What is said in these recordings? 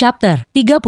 Chapter 31,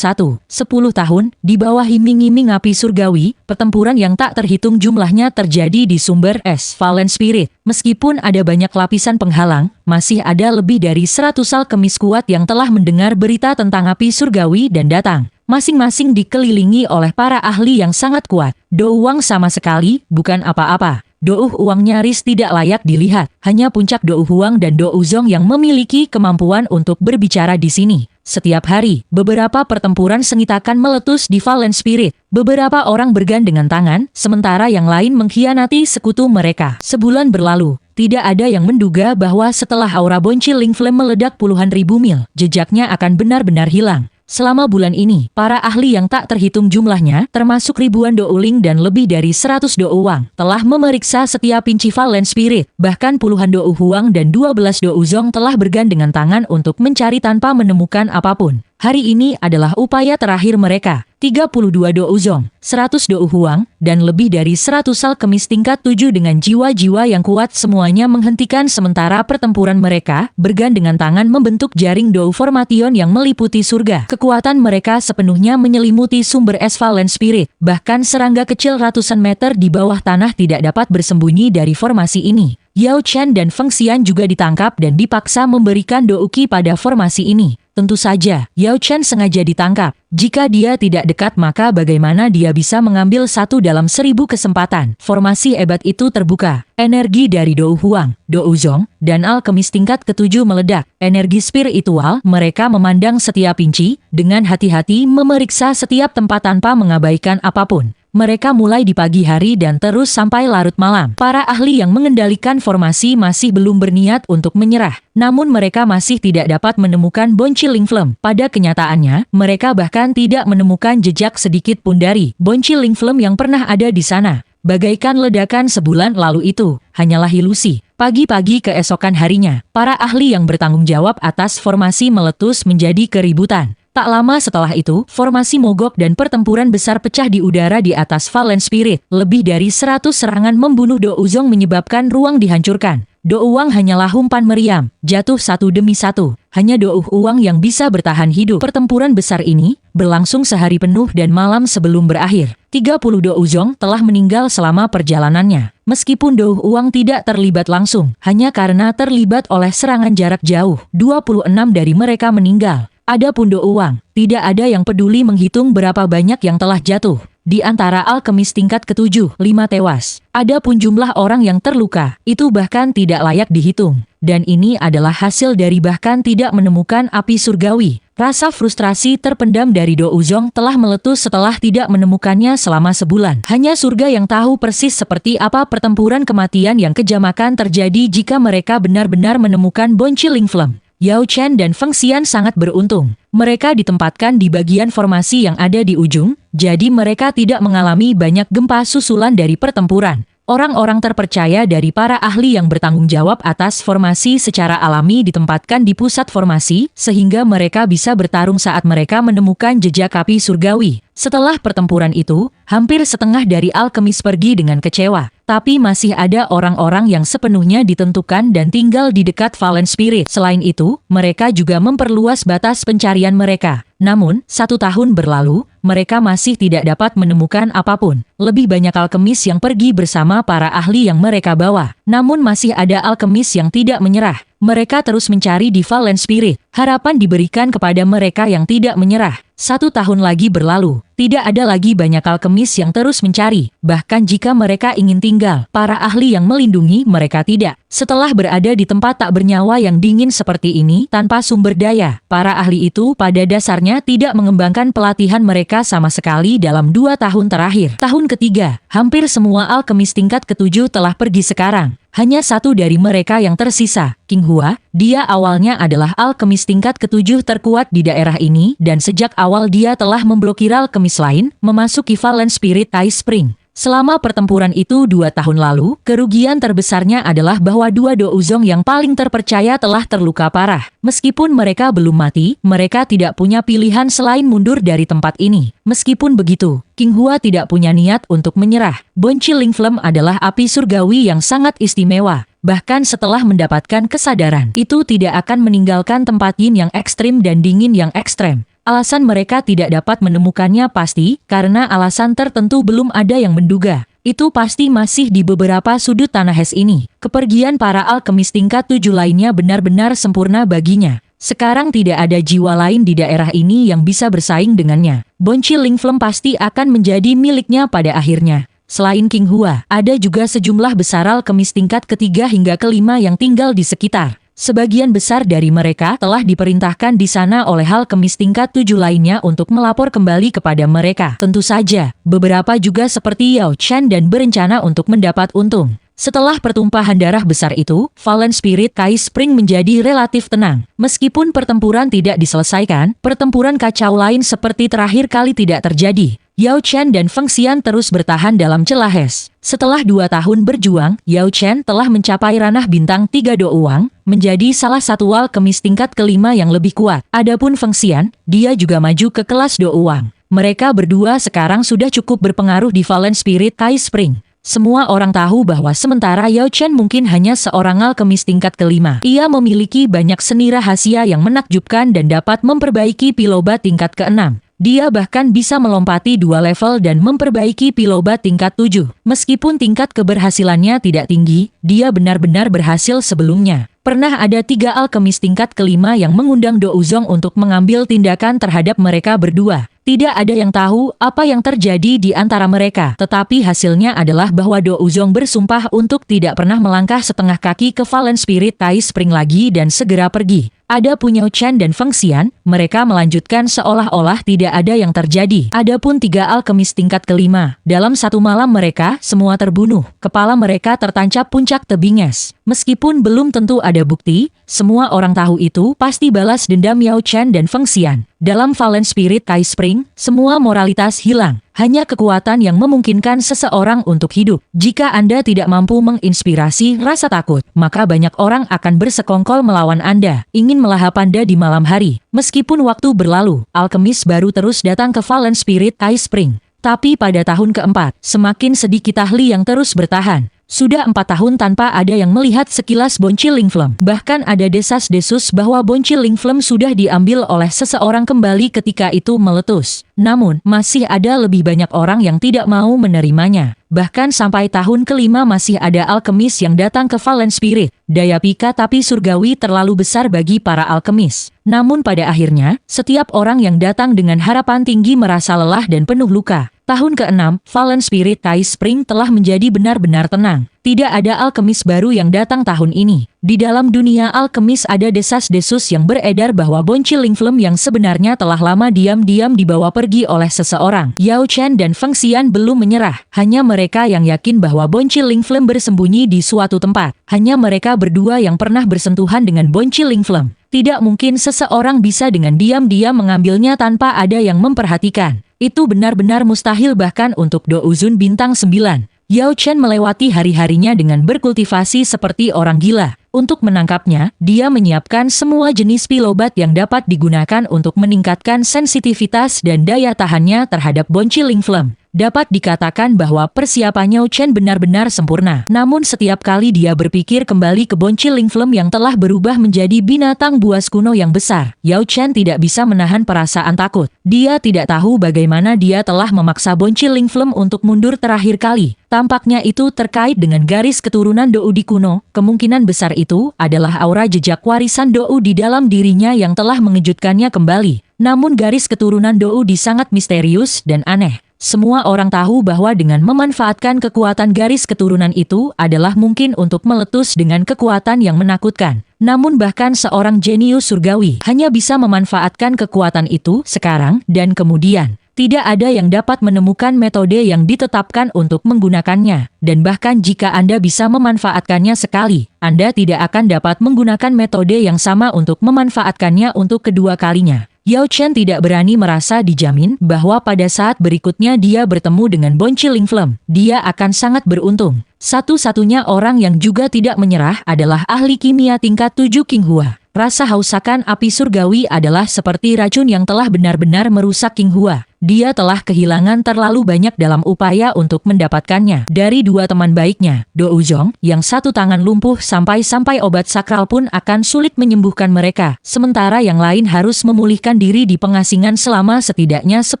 10 tahun, di bawah iming-iming api surgawi, pertempuran yang tak terhitung jumlahnya terjadi di sumber es Fallen Spirit. Meskipun ada banyak lapisan penghalang, masih ada lebih dari 100 alkemis kuat yang telah mendengar berita tentang api surgawi dan datang. Masing-masing dikelilingi oleh para ahli yang sangat kuat. Do Uang sama sekali bukan apa-apa. Do Uang nyaris tidak layak dilihat. Hanya puncak Do Huang dan Do Uzong yang memiliki kemampuan untuk berbicara di sini. Setiap hari, beberapa pertempuran sengit akan meletus di Fallen Spirit. Beberapa orang bergandengan tangan, sementara yang lain mengkhianati sekutu mereka. Sebulan berlalu, tidak ada yang menduga bahwa setelah aura Bonchiling Flame meledak puluhan ribu mil, jejaknya akan benar-benar hilang. Selama bulan ini, para ahli yang tak terhitung jumlahnya, termasuk ribuan douling dan lebih dari 100 Do Uang, telah memeriksa setiap inci Fallen Spirit. Bahkan puluhan Do Huang dan 12 Do Uzong telah bergandengan tangan untuk mencari tanpa menemukan apapun. Hari ini adalah upaya terakhir mereka. 32 Do Uzong, 100 Do Huang, dan lebih dari 100 alkemis tingkat 7 dengan jiwa-jiwa yang kuat semuanya menghentikan sementara pertempuran mereka, bergandengan tangan membentuk jaring Do Formation yang meliputi surga. Kekuatan mereka sepenuhnya menyelimuti sumber es Fallen Spirit, bahkan serangga kecil ratusan meter di bawah tanah tidak dapat bersembunyi dari formasi ini. Yao Chen dan Feng Xian juga ditangkap dan dipaksa memberikan douki pada formasi ini. Tentu saja, Yao Chen sengaja ditangkap. Jika dia tidak dekat maka bagaimana dia bisa mengambil 1 dalam 1000 kesempatan. Formasi hebat itu terbuka. Energi dari Do Huang, Do Uzong, dan alkemis tingkat ke-7 meledak. Energi spiritual, mereka memandang setiap inci, dengan hati-hati memeriksa setiap tempat tanpa mengabaikan apapun. Mereka mulai di pagi hari dan terus sampai larut malam. Para ahli yang mengendalikan formasi masih belum berniat untuk menyerah. Namun mereka masih tidak dapat menemukan Bonchiling Flame. Pada kenyataannya, mereka bahkan tidak menemukan jejak sedikit pun dari Bonchiling Flame yang pernah ada di sana. Bagaikan ledakan sebulan lalu itu, hanyalah ilusi. Pagi-pagi keesokan harinya, para ahli yang bertanggung jawab atas formasi meletus menjadi keributan. Tak lama setelah itu, formasi mogok dan pertempuran besar pecah di udara di atas Fallen Spirit. Lebih dari 100 serangan membunuh Do Uzong menyebabkan ruang dihancurkan. Do Uang hanyalah umpan meriam, jatuh satu demi satu. Hanya Do Uang yang bisa bertahan hidup. Pertempuran besar ini berlangsung sehari penuh dan malam sebelum berakhir. 30 Do Uzong telah meninggal selama perjalanannya. Meskipun Do Uang tidak terlibat langsung, hanya karena terlibat oleh serangan jarak jauh, 26 dari mereka meninggal. Adapun Do Uang, tidak ada yang peduli menghitung berapa banyak yang telah jatuh. Di antara alkemis tingkat ke-7, 5 tewas. Adapun jumlah orang yang terluka, itu bahkan tidak layak dihitung. Dan ini adalah hasil dari bahkan tidak menemukan api surgawi. Rasa frustrasi terpendam dari Do Uzong telah meletus setelah tidak menemukannya selama sebulan. Hanya surga yang tahu persis seperti apa pertempuran kematian yang kejam akan terjadi jika mereka benar-benar menemukan Bonchiling Flame. Yao Chen dan Feng Xian sangat beruntung. Mereka ditempatkan di bagian formasi yang ada di ujung, jadi mereka tidak mengalami banyak gempa susulan dari pertempuran. Orang-orang terpercaya dari para ahli yang bertanggung jawab atas formasi secara alami ditempatkan di pusat formasi, sehingga mereka bisa bertarung saat mereka menemukan jejak api surgawi. Setelah pertempuran itu, hampir setengah dari alkemis pergi dengan kecewa. Tapi masih ada orang-orang yang sepenuhnya ditentukan dan tinggal di dekat Fallen Spirit. Selain itu, mereka juga memperluas batas pencarian mereka. Namun, 1 tahun berlalu, mereka masih tidak dapat menemukan apapun. Lebih banyak alkemis yang pergi bersama para ahli yang mereka bawa. Namun masih ada alkemis yang tidak menyerah. Mereka terus mencari di Fallen Spirit. Harapan diberikan kepada mereka yang tidak menyerah. 1 tahun lagi berlalu. Tidak ada lagi banyak alkemis yang terus mencari. Bahkan jika mereka ingin tinggal, para ahli yang melindungi mereka tidak. Setelah berada di tempat tak bernyawa yang dingin seperti ini tanpa sumber daya, para ahli itu pada dasarnya tidak mengembangkan pelatihan mereka sama sekali dalam 2 tahun terakhir. Tahun ketiga, hampir semua alkemis tingkat ke-7 telah pergi sekarang. Hanya 1 dari mereka yang tersisa, King Hua. Dia awalnya adalah alkemis tingkat ke-7 terkuat di daerah ini dan sejak awal dia telah memblokir alkemis lain memasuki Fallen Spirit Ice Spring. Selama pertempuran itu 2 tahun lalu, kerugian terbesarnya adalah bahwa 2 Do Uzong yang paling terpercaya telah terluka parah. Meskipun mereka belum mati, mereka tidak punya pilihan selain mundur dari tempat ini. Meskipun begitu, King Hua tidak punya niat untuk menyerah. Bonchiling Flame adalah api surgawi yang sangat istimewa. Bahkan setelah mendapatkan kesadaran, itu tidak akan meninggalkan tempat yin yang ekstrim dan dingin yang ekstrem. Alasan mereka tidak dapat menemukannya pasti karena alasan tertentu belum ada yang menduga. Itu pasti masih di beberapa sudut tanah es ini. Kepergian para alkemis tingkat 7 lainnya benar-benar sempurna baginya. Sekarang tidak ada jiwa lain di daerah ini yang bisa bersaing dengannya. Bonci Lingflem pasti akan menjadi miliknya pada akhirnya. Selain King Hua, ada juga sejumlah besar alkemis tingkat ketiga hingga kelima yang tinggal di sekitar. Sebagian besar dari mereka telah diperintahkan di sana oleh alkemis tingkat 7 lainnya untuk melapor kembali kepada mereka. Tentu saja, beberapa juga seperti Yao Chen dan berencana untuk mendapat untung. Setelah pertumpahan darah besar itu, Fallen Spirit Kai Spring menjadi relatif tenang. Meskipun pertempuran tidak diselesaikan, pertempuran kacau lain seperti terakhir kali tidak terjadi. Yao Chen dan Feng Xian terus bertahan dalam celah es. Setelah 2 tahun berjuang, Yao Chen telah mencapai ranah bintang 3 Douang, menjadi salah satu alkemis tingkat kelima yang lebih kuat. Adapun Feng Xian, dia juga maju ke kelas Douang. Mereka berdua sekarang sudah cukup berpengaruh di Fallen Spirit Kai Spring. Semua orang tahu bahwa sementara Yao Chen mungkin hanya seorang alkemis tingkat kelima. Ia memiliki banyak seni rahasia yang menakjubkan dan dapat memperbaiki pilobat tingkat keenam. Dia bahkan bisa melompati 2 level dan memperbaiki pilobat tingkat 7. Meskipun tingkat keberhasilannya tidak tinggi, dia benar-benar berhasil sebelumnya. Pernah ada 3 alkemis tingkat kelima yang mengundang Do Uzong untuk mengambil tindakan terhadap mereka berdua. Tidak ada yang tahu apa yang terjadi di antara mereka, tetapi hasilnya adalah bahwa Do Uzong bersumpah untuk tidak pernah melangkah setengah kaki ke Fallen Spirit Tai Spring lagi dan segera pergi. Ada Yao Chen dan Feng Xian, mereka melanjutkan seolah-olah tidak ada yang terjadi. Adapun 3 alkemis tingkat kelima, dalam satu malam mereka semua terbunuh. Kepala mereka tertancap puncak tebing es. Meskipun belum tentu ada bukti, semua orang tahu itu pasti balas dendam Yao Chen dan Feng Xian. Dalam Fallen Spirit Kai Spring, semua moralitas hilang. Hanya kekuatan yang memungkinkan seseorang untuk hidup. Jika Anda tidak mampu menginspirasi rasa takut, maka banyak orang akan bersekongkol melawan Anda, ingin melahap Anda di malam hari. Meskipun waktu berlalu, alkemis baru terus datang ke Fallen Spirit Kai Spring. Tapi pada tahun keempat, semakin sedikit ahli yang terus bertahan. Sudah 4 tahun tanpa ada yang melihat sekilas Bonci Lingflem. Bahkan ada desas-desus bahwa Bonci Lingflem sudah diambil oleh seseorang kembali ketika itu meletus. Namun, masih ada lebih banyak orang yang tidak mau menerimanya. Bahkan sampai tahun kelima masih ada alkemis yang datang ke Fallen Spirit. Daya pikat tapi surgawi terlalu besar bagi para alkemis. Namun pada akhirnya, setiap orang yang datang dengan harapan tinggi merasa lelah dan penuh luka. Tahun ke-6, Fallen Spirit Kai Spring telah menjadi benar-benar tenang. Tidak ada alkemis baru yang datang tahun ini. Di dalam dunia alkemis ada desas-desus yang beredar bahwa Bonci Lingflem yang sebenarnya telah lama diam-diam dibawa pergi oleh seseorang. Yao Chen dan Feng Xian belum menyerah. Hanya mereka yang yakin bahwa Bonci Lingflem bersembunyi di suatu tempat. Hanya mereka berdua yang pernah bersentuhan dengan Bonci Lingflem. Tidak mungkin seseorang bisa dengan diam-diam mengambilnya tanpa ada yang memperhatikan. Itu benar-benar mustahil bahkan untuk Do Uzun bintang 9. Yao Chen melewati hari-harinya dengan berkultivasi seperti orang gila. Untuk menangkapnya, dia menyiapkan semua jenis pilobat yang dapat digunakan untuk meningkatkan sensitivitas dan daya tahannya terhadap Bonci Lingflem. Dapat dikatakan bahwa persiapan Yao Chen benar-benar sempurna. Namun setiap kali dia berpikir kembali ke Bonci Lingflem yang telah berubah menjadi binatang buas kuno yang besar, Yao Chen tidak bisa menahan perasaan takut. Dia tidak tahu bagaimana dia telah memaksa Bonci Lingflem untuk mundur terakhir kali. Tampaknya itu terkait dengan garis keturunan Dou di kuno. Kemungkinan besar itu adalah aura jejak warisan Dou di dalam dirinya yang telah mengejutkannya kembali. Namun garis keturunan Dou di sangat misterius dan aneh. Semua orang tahu bahwa dengan memanfaatkan kekuatan garis keturunan itu adalah mungkin untuk meletus dengan kekuatan yang menakutkan. Namun bahkan seorang jenius surgawi hanya bisa memanfaatkan kekuatan itu sekarang dan kemudian. Tidak ada yang dapat menemukan metode yang ditetapkan untuk menggunakannya. Dan bahkan jika Anda bisa memanfaatkannya sekali, Anda tidak akan dapat menggunakan metode yang sama untuk memanfaatkannya untuk kedua kalinya. Yao Chen tidak berani merasa dijamin bahwa pada saat berikutnya dia bertemu dengan Bonci Lingflem, dia akan sangat beruntung. Satu-satunya orang yang juga tidak menyerah adalah ahli kimia tingkat 7 King Hua. Rasa haus akan api surgawi adalah seperti racun yang telah benar-benar merusak King Hua. Dia telah kehilangan terlalu banyak dalam upaya untuk mendapatkannya dari dua teman baiknya, Do Uzong, yang satu tangan lumpuh sampai-sampai obat sakral pun akan sulit menyembuhkan mereka, sementara yang lain harus memulihkan diri di pengasingan selama setidaknya 10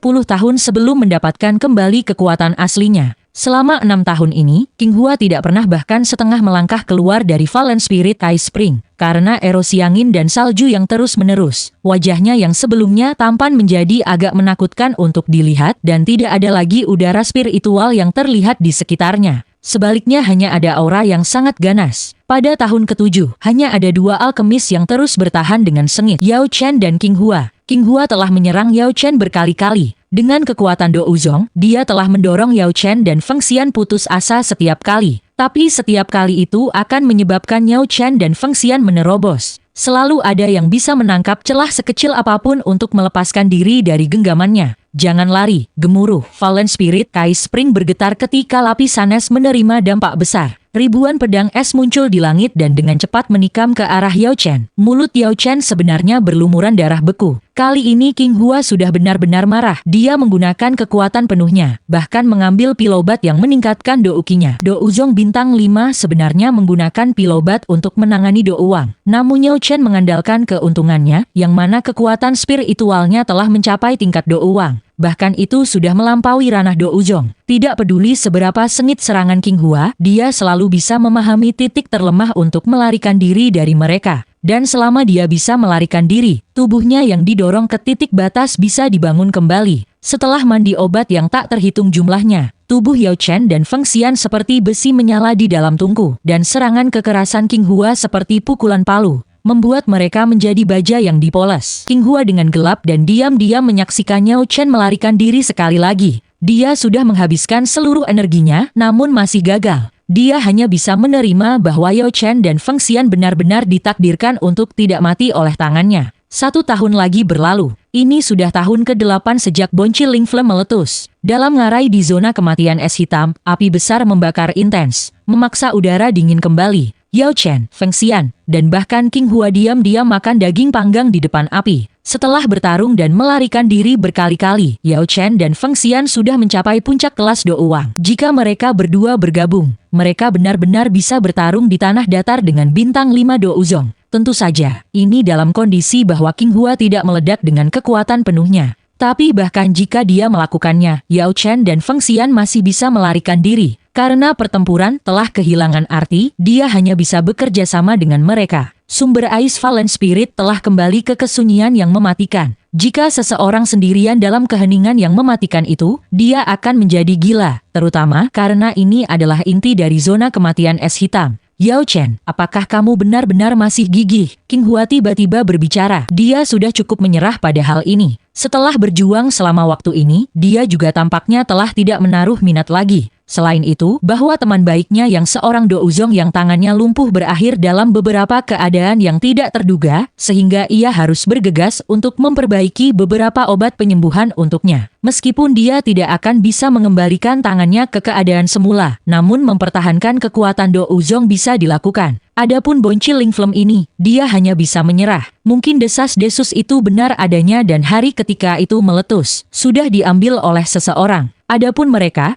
tahun sebelum mendapatkan kembali kekuatan aslinya. Selama 6 tahun ini, King Hua tidak pernah bahkan setengah melangkah keluar dari Fallen Spirit Ice Spring. Karena erosi angin dan salju yang terus-menerus, wajahnya yang sebelumnya tampan menjadi agak menakutkan untuk dilihat dan tidak ada lagi udara spiritual yang terlihat di sekitarnya. Sebaliknya hanya ada aura yang sangat ganas. Pada tahun ke-7, hanya ada dua alkemis yang terus bertahan dengan sengit, Yao Chen dan King Hua. King Hua telah menyerang Yao Chen berkali-kali. Dengan kekuatan Do Uzong, dia telah mendorong Yao Chen dan Feng Xian putus asa setiap kali. Tapi setiap kali itu akan menyebabkan Yao Chen dan Feng Xian menerobos. Selalu ada yang bisa menangkap celah sekecil apapun untuk melepaskan diri dari genggamannya. Jangan lari, gemuruh. Fallen Spirit Ice Spring bergetar ketika lapisan es menerima dampak besar. Ribuan pedang es muncul di langit dan dengan cepat menikam ke arah Yao Chen. Mulut Yao Chen sebenarnya berlumuran darah beku. Kali ini King Hua sudah benar-benar marah. Dia menggunakan kekuatan penuhnya, bahkan mengambil pilobat yang meningkatkan Do Ukinya. Do Uzong bintang 5 sebenarnya menggunakan pilobat untuk menangani Do Uang. Namun Yao Chen mengandalkan keuntungannya, yang mana kekuatan spiritualnya telah mencapai tingkat Do Uang. Bahkan itu sudah melampaui ranah Do Uzong. Tidak peduli seberapa sengit serangan King Hua, dia selalu bisa memahami titik terlemah untuk melarikan diri dari mereka. Dan selama dia bisa melarikan diri, tubuhnya yang didorong ke titik batas bisa dibangun kembali. Setelah mandi obat yang tak terhitung jumlahnya, tubuh Yao Chen dan Feng Xian seperti besi menyala di dalam tungku, dan serangan kekerasan King Hua seperti pukulan palu membuat mereka menjadi baja yang dipoles. King Hua dengan gelap dan diam-diam menyaksikan Yao Chen melarikan diri sekali lagi. Dia sudah menghabiskan seluruh energinya, namun masih gagal. Dia hanya bisa menerima bahwa Yao Chen dan Feng Xian benar-benar ditakdirkan untuk tidak mati oleh tangannya. 1 tahun lagi berlalu. Ini sudah tahun ke-8 sejak Bonci Ling Flame meletus. Dalam ngarai di zona kematian es hitam, api besar membakar intens, memaksa udara dingin kembali. Yao Chen, Feng Xian, dan bahkan King Hua diam-diam makan daging panggang di depan api. Setelah bertarung dan melarikan diri berkali-kali, Yao Chen dan Feng Xian sudah mencapai puncak kelas Do Uang. Jika mereka berdua bergabung, mereka benar-benar bisa bertarung di tanah datar dengan bintang 5 Do Uzong. Tentu saja, ini dalam kondisi bahwa King Hua tidak meledak dengan kekuatan penuhnya. Tapi bahkan jika dia melakukannya, Yao Chen dan Feng Xian masih bisa melarikan diri. Karena pertempuran telah kehilangan arti, dia hanya bisa bekerja sama dengan mereka. Sumber Ice Fallen Spirit telah kembali ke kesunyian yang mematikan. Jika seseorang sendirian dalam keheningan yang mematikan itu, dia akan menjadi gila, terutama karena ini adalah inti dari zona kematian es hitam. Yao Chen, apakah kamu benar-benar masih gigih? King Hua tiba-tiba berbicara. Dia sudah cukup menyerah pada hal ini. Setelah berjuang selama waktu ini, dia juga tampaknya telah tidak menaruh minat lagi. Selain itu, bahwa teman baiknya yang seorang Do Uzong yang tangannya lumpuh berakhir dalam beberapa keadaan yang tidak terduga, sehingga ia harus bergegas untuk memperbaiki beberapa obat penyembuhan untuknya. Meskipun dia tidak akan bisa mengembalikan tangannya ke keadaan semula, namun mempertahankan kekuatan Do Uzong bisa dilakukan. Adapun Bonci Ling Flame ini, dia hanya bisa menyerah. Mungkin desas-desus itu benar adanya dan hari ketika itu meletus, sudah diambil oleh seseorang. Adapun mereka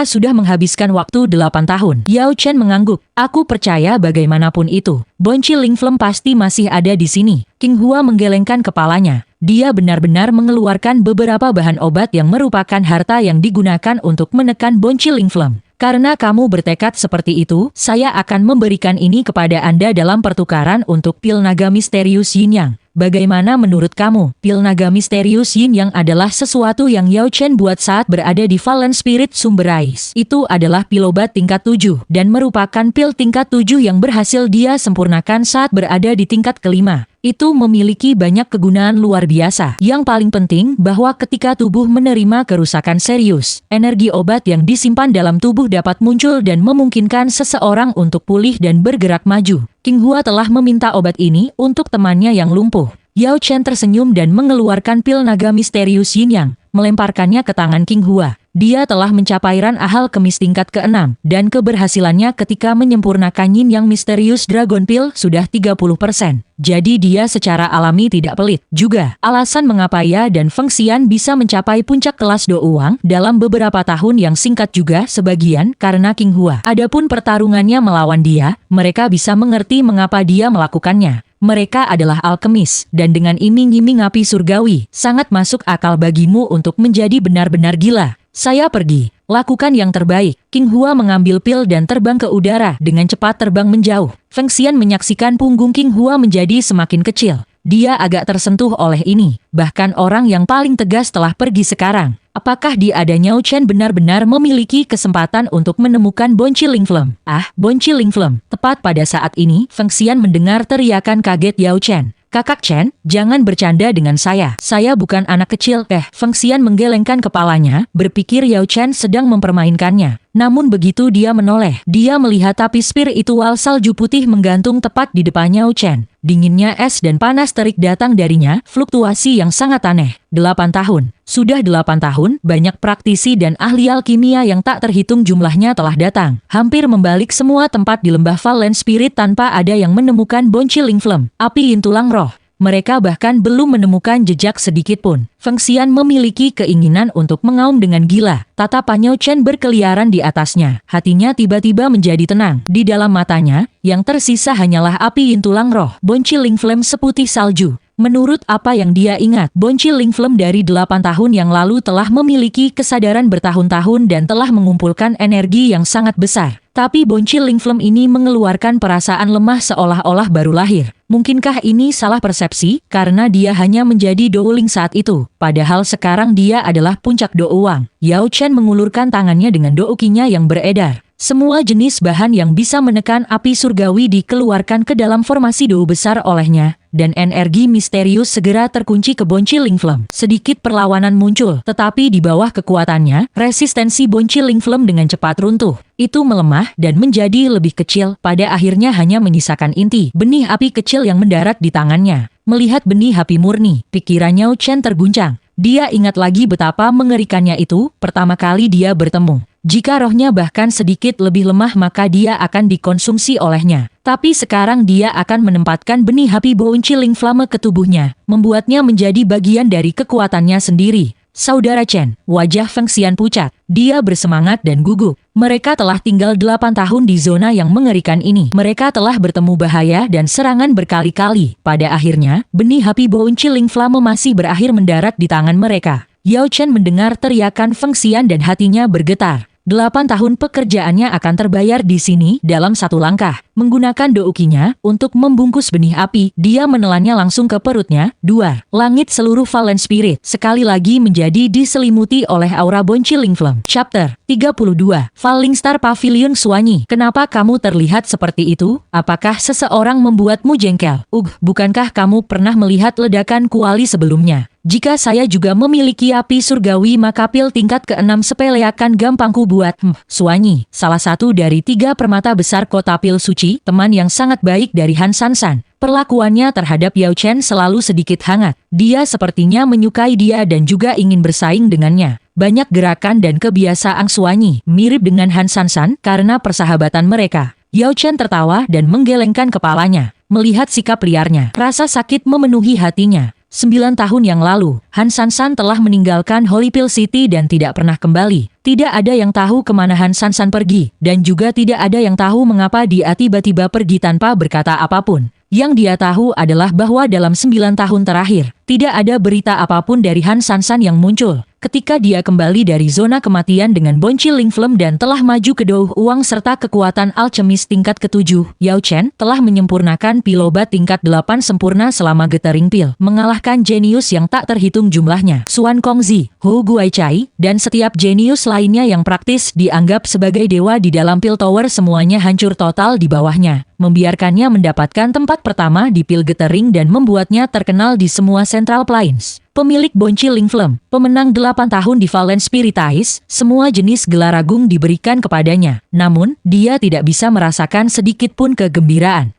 sudah menghabiskan waktu 8 tahun. Yao Chen mengangguk. Aku percaya bagaimanapun itu, Bonci Ling Flame pasti masih ada di sini. King Hua menggelengkan kepalanya. Dia benar-benar mengeluarkan beberapa bahan obat yang merupakan harta yang digunakan untuk menekan Bonci Ling Flame. Karena kamu bertekad seperti itu, saya akan memberikan ini kepada Anda dalam pertukaran untuk pil naga misterius Yin Yang. Bagaimana menurut kamu? Pil naga misterius Yin Yang adalah sesuatu yang Yao Chen buat saat berada di Fallen Spirit Sumber Ice. Itu adalah pil obat tingkat 7 dan merupakan pil tingkat 7 yang berhasil dia sempurnakan saat berada di tingkat ke-5. Itu memiliki banyak kegunaan luar biasa. Yang paling penting bahwa ketika tubuh menerima kerusakan serius, energi obat yang disimpan dalam tubuh dapat muncul dan memungkinkan seseorang untuk pulih dan bergerak maju. King Hua telah meminta obat ini untuk temannya yang lumpuh. Yao Chen tersenyum dan mengeluarkan pil naga misterius Yin Yang, melemparkannya ke tangan King Hua. dia telah mencapai ran alkemis tingkat ke-6, dan keberhasilannya ketika menyempurnakan yin yang misterius Dragon Pill sudah 30%. Jadi dia secara alami tidak pelit. Juga, alasan mengapa ia dan Feng Xian bisa mencapai puncak kelas Do Uang dalam beberapa tahun yang singkat juga sebagian karena King Hua. Adapun pertarungannya melawan dia, mereka bisa mengerti mengapa dia melakukannya. Mereka adalah alkemis, dan dengan iming-iming api surgawi, sangat masuk akal bagimu untuk menjadi benar-benar gila. Saya pergi. Lakukan yang terbaik. King Hua mengambil pil dan terbang ke udara dengan cepat terbang menjauh. Feng Xian menyaksikan punggung King Hua menjadi semakin kecil. Dia agak tersentuh oleh ini. Bahkan orang yang paling tegas telah pergi sekarang. Apakah di adanya Yao Chen benar-benar memiliki kesempatan untuk menemukan Bon Chilling Flame? Bon Chilling Flame. Tepat pada saat ini, Feng Xian mendengar teriakan kaget Yao Chen. Kakak Chen, jangan bercanda dengan saya. Saya bukan anak kecil. Feng Xian menggelengkan kepalanya, berpikir Yao Chen sedang mempermainkannya. Namun begitu dia menoleh, dia melihat api spiritual salju putih menggantung tepat di depannya Yao Chen. Dinginnya es dan panas terik datang darinya, fluktuasi yang sangat aneh. 8 tahun. Sudah 8 tahun, banyak praktisi dan ahli alkimia yang tak terhitung jumlahnya telah datang. Hampir membalik semua tempat di lembah Fallen Spirit tanpa ada yang menemukan Bon Chilling Flame, api intulang roh. Mereka bahkan belum menemukan jejak sedikit pun. Feng Xian memiliki keinginan untuk mengaum dengan gila. Tatapan Yao Chen berkeliaran di atasnya. Hatinya tiba-tiba menjadi tenang. Di dalam matanya, yang tersisa hanyalah api intulang roh. Bon Chilling Flame seputih salju. Menurut apa yang dia ingat, Bon Chilling Flame dari 8 tahun yang lalu telah memiliki kesadaran bertahun-tahun dan telah mengumpulkan energi yang sangat besar. Tapi Bon Chilling Flame ini mengeluarkan perasaan lemah seolah-olah baru lahir. Mungkinkah ini salah persepsi? Karena dia hanya menjadi Douling saat itu. Padahal sekarang dia adalah puncak Do Uang. Yao Chen mengulurkan tangannya dengan doukinya yang beredar. Semua jenis bahan yang bisa menekan api surgawi dikeluarkan ke dalam formasi Do besar olehnya, dan energi misterius segera terkunci ke Bon Chilling Flame. Sedikit perlawanan muncul, tetapi di bawah kekuatannya, resistensi Bon Chilling Flame dengan cepat runtuh. Itu melemah dan menjadi lebih kecil, pada akhirnya hanya menyisakan inti, benih api kecil yang mendarat di tangannya. Melihat benih api murni, pikirannya Yao Chen terguncang. Dia ingat lagi betapa mengerikannya itu, pertama kali dia bertemu. Jika rohnya bahkan sedikit lebih lemah maka dia akan dikonsumsi olehnya. Tapi sekarang dia akan menempatkan benih api Bon Chilling Flame ke tubuhnya, membuatnya menjadi bagian dari kekuatannya sendiri. Saudara Chen, wajah Feng Xian pucat. Dia bersemangat dan gugup. Mereka telah tinggal 8 tahun di zona yang mengerikan ini. Mereka telah bertemu bahaya dan serangan berkali-kali. Pada akhirnya, benih api Bon Chilling Flame masih berakhir mendarat di tangan mereka. Yao Chen mendengar teriakan Feng Xian dan hatinya bergetar. 8 tahun pekerjaannya akan terbayar di sini dalam satu langkah. Menggunakan doukinya untuk membungkus benih api, dia menelannya langsung ke perutnya. 2. Langit seluruh Fallen Spirit sekali lagi menjadi diselimuti oleh aura Bon Chilling Flame. Chapter 32. Falling Star Pavilion Suanyi. Kenapa kamu terlihat seperti itu? Apakah seseorang membuatmu jengkel? Bukankah kamu pernah melihat ledakan kuali sebelumnya? Jika saya juga memiliki api surgawi maka pil tingkat ke-6 sepele akan gampangku buat. Suanyi, salah satu dari 3 permata besar kota pil suci, teman yang sangat baik dari Han Sansan. Perlakuannya terhadap Yao Chen selalu sedikit hangat. Dia sepertinya menyukai dia dan juga ingin bersaing dengannya. Banyak gerakan dan kebiasaan Suanyi mirip dengan Han Sansan karena persahabatan mereka. Yao Chen tertawa dan menggelengkan kepalanya. Melihat sikap liarnya, rasa sakit memenuhi hatinya. 9 tahun yang lalu, Han Sansan telah meninggalkan Holy Pill City dan tidak pernah kembali. Tidak ada yang tahu kemana Han Sansan pergi, dan juga tidak ada yang tahu mengapa dia tiba-tiba pergi tanpa berkata apapun. Yang dia tahu adalah bahwa dalam 9 tahun terakhir, tidak ada berita apapun dari Han Sansan yang muncul. Ketika dia kembali dari zona kematian dengan Bon Chilling Flame dan telah maju ke Do Uang serta kekuatan alkemis tingkat ke-7, Yao Chen telah menyempurnakan pil obat tingkat 8 sempurna selama Getering Pil, mengalahkan jenius yang tak terhitung jumlahnya, Xuan Kongzi, Hu Guaichai, dan setiap jenius lainnya yang praktis dianggap sebagai dewa di dalam Pil Tower semuanya hancur total di bawahnya. membiarkannya mendapatkan tempat pertama di pil Gathering dan membuatnya terkenal di semua Central Plains. Pemilik Bonci Lingflem, pemenang 8 tahun di Valence Spiritais, semua jenis gelar agung diberikan kepadanya. Namun, dia tidak bisa merasakan sedikit pun kegembiraan.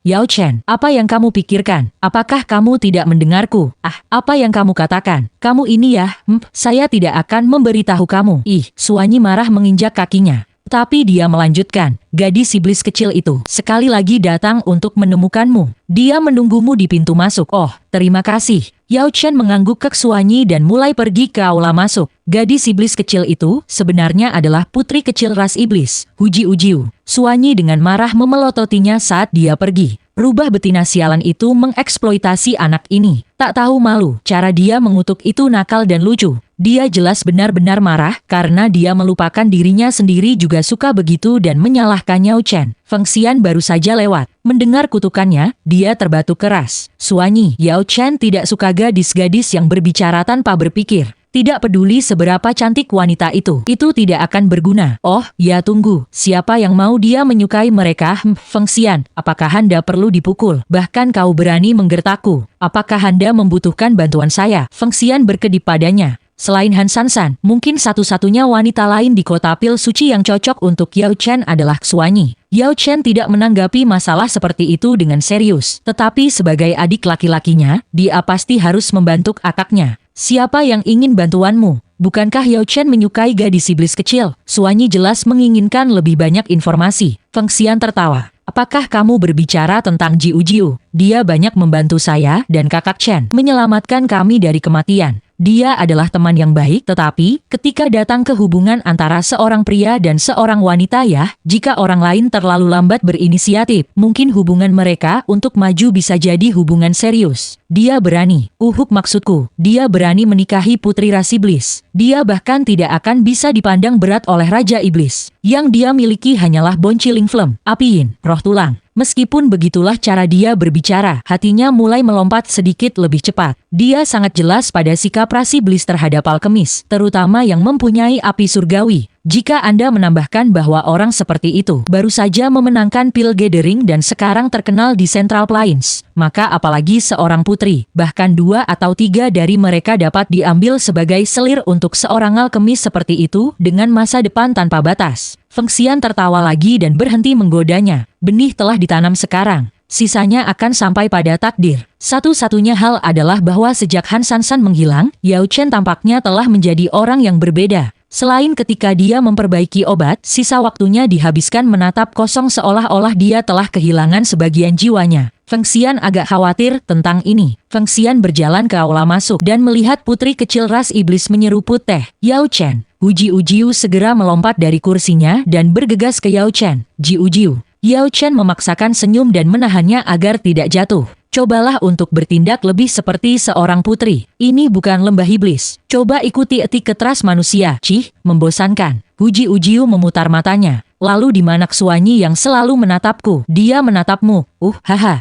Yao Chen, apa yang kamu pikirkan? Apakah kamu tidak mendengarku? Apa yang kamu katakan? Kamu ini ya, saya tidak akan memberitahu kamu. Suanyi marah menginjak kakinya. Tapi dia melanjutkan, gadis iblis kecil itu sekali lagi datang untuk menemukanmu. Dia menunggumu di pintu masuk. Oh, terima kasih. Yao Chen mengangguk ke Suanyi dan mulai pergi ke aula masuk. Gadis iblis kecil itu sebenarnya adalah putri kecil ras iblis, Huji Ujiu. Suanyi dengan marah memelototinya saat dia pergi. Rubah betina sialan itu mengeksploitasi anak ini. Tak tahu malu, cara dia mengutuk itu nakal dan lucu. Dia jelas benar-benar marah karena dia melupakan dirinya sendiri juga suka begitu dan menyalahkan Yao Chen. Feng Xian baru saja lewat. Mendengar kutukannya, dia terbatuk keras. Suanyi, Yao Chen tidak suka gadis-gadis yang berbicara tanpa berpikir. Tidak peduli seberapa cantik wanita itu tidak akan berguna. Oh, ya tunggu, siapa yang mau dia menyukai mereka? Feng Xian, apakah Anda perlu dipukul? Bahkan kau berani menggertakku. Apakah Anda membutuhkan bantuan saya? Feng Xian berkedip padanya. Selain Han Sansan, mungkin satu-satunya wanita lain di kota pil suci yang cocok untuk Yao Chen adalah Suanyi. Yao Chen tidak menanggapi masalah seperti itu dengan serius. Tetapi sebagai adik laki-lakinya, dia pasti harus membantu kakaknya. Siapa yang ingin bantuanmu? Bukankah Yao Chen menyukai gadis iblis kecil? Suanyi jelas menginginkan lebih banyak informasi. Feng Xian tertawa. Apakah kamu berbicara tentang Ji Ujiu? Dia banyak membantu saya dan kakak Chen menyelamatkan kami dari kematian. Dia adalah teman yang baik, tetapi ketika datang ke hubungan antara seorang pria dan seorang wanita jika orang lain terlalu lambat berinisiatif, mungkin hubungan mereka untuk maju bisa jadi hubungan serius. Dia berani, maksudku, dia berani menikahi putri ras iblis. Dia bahkan tidak akan bisa dipandang berat oleh Raja Iblis. Yang dia miliki hanyalah Bonci Lingflem, apiin, roh tulang. Meskipun begitulah cara dia berbicara, hatinya mulai melompat sedikit lebih cepat. Dia sangat jelas pada sikap ras iblis terhadap alkemis, terutama yang mempunyai api surgawi. Jika Anda menambahkan bahwa orang seperti itu baru saja memenangkan pil Gathering dan sekarang terkenal di Central Plains, maka apalagi seorang putri, bahkan 2 atau 3 dari mereka dapat diambil sebagai selir untuk seorang alkemis seperti itu dengan masa depan tanpa batas. Feng Xian tertawa lagi dan berhenti menggodanya. Benih telah ditanam sekarang. Sisanya akan sampai pada takdir. Satu-satunya hal adalah bahwa sejak Han Sansan menghilang, Yao Chen tampaknya telah menjadi orang yang berbeda. Selain ketika dia memperbaiki obat, sisa waktunya dihabiskan menatap kosong seolah-olah dia telah kehilangan sebagian jiwanya. Feng Xian agak khawatir tentang ini. Feng Xian berjalan ke aula masuk dan melihat putri kecil ras iblis menyeruput teh. Yao Chen. Huji Ujiu segera melompat dari kursinya dan bergegas ke Yao Chen. Ji Ujiu. Yao Chen memaksakan senyum dan menahannya agar tidak jatuh. Cobalah untuk bertindak lebih seperti seorang putri. Ini bukan lembah iblis. Coba ikuti etika teras manusia. Membosankan. Huji Ujiu memutar matanya. Lalu di mana Suanyi yang selalu menatapku? Dia menatapmu.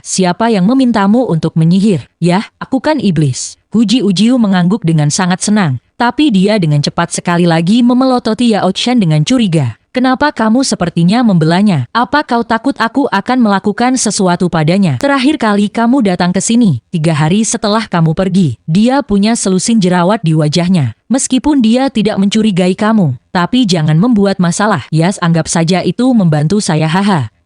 Siapa yang memintamu untuk menyihir? Yah, aku kan iblis. Huji Ujiu mengangguk dengan sangat senang. Tapi dia dengan cepat sekali lagi memelototi Yao Chen dengan curiga. Kenapa kamu sepertinya membelanya? Apa kau takut aku akan melakukan sesuatu padanya? Terakhir kali kamu datang ke sini, 3 hari setelah kamu pergi. Dia punya selusin jerawat di wajahnya. Meskipun dia tidak mencurigai kamu, tapi jangan membuat masalah. Anggap saja itu membantu saya.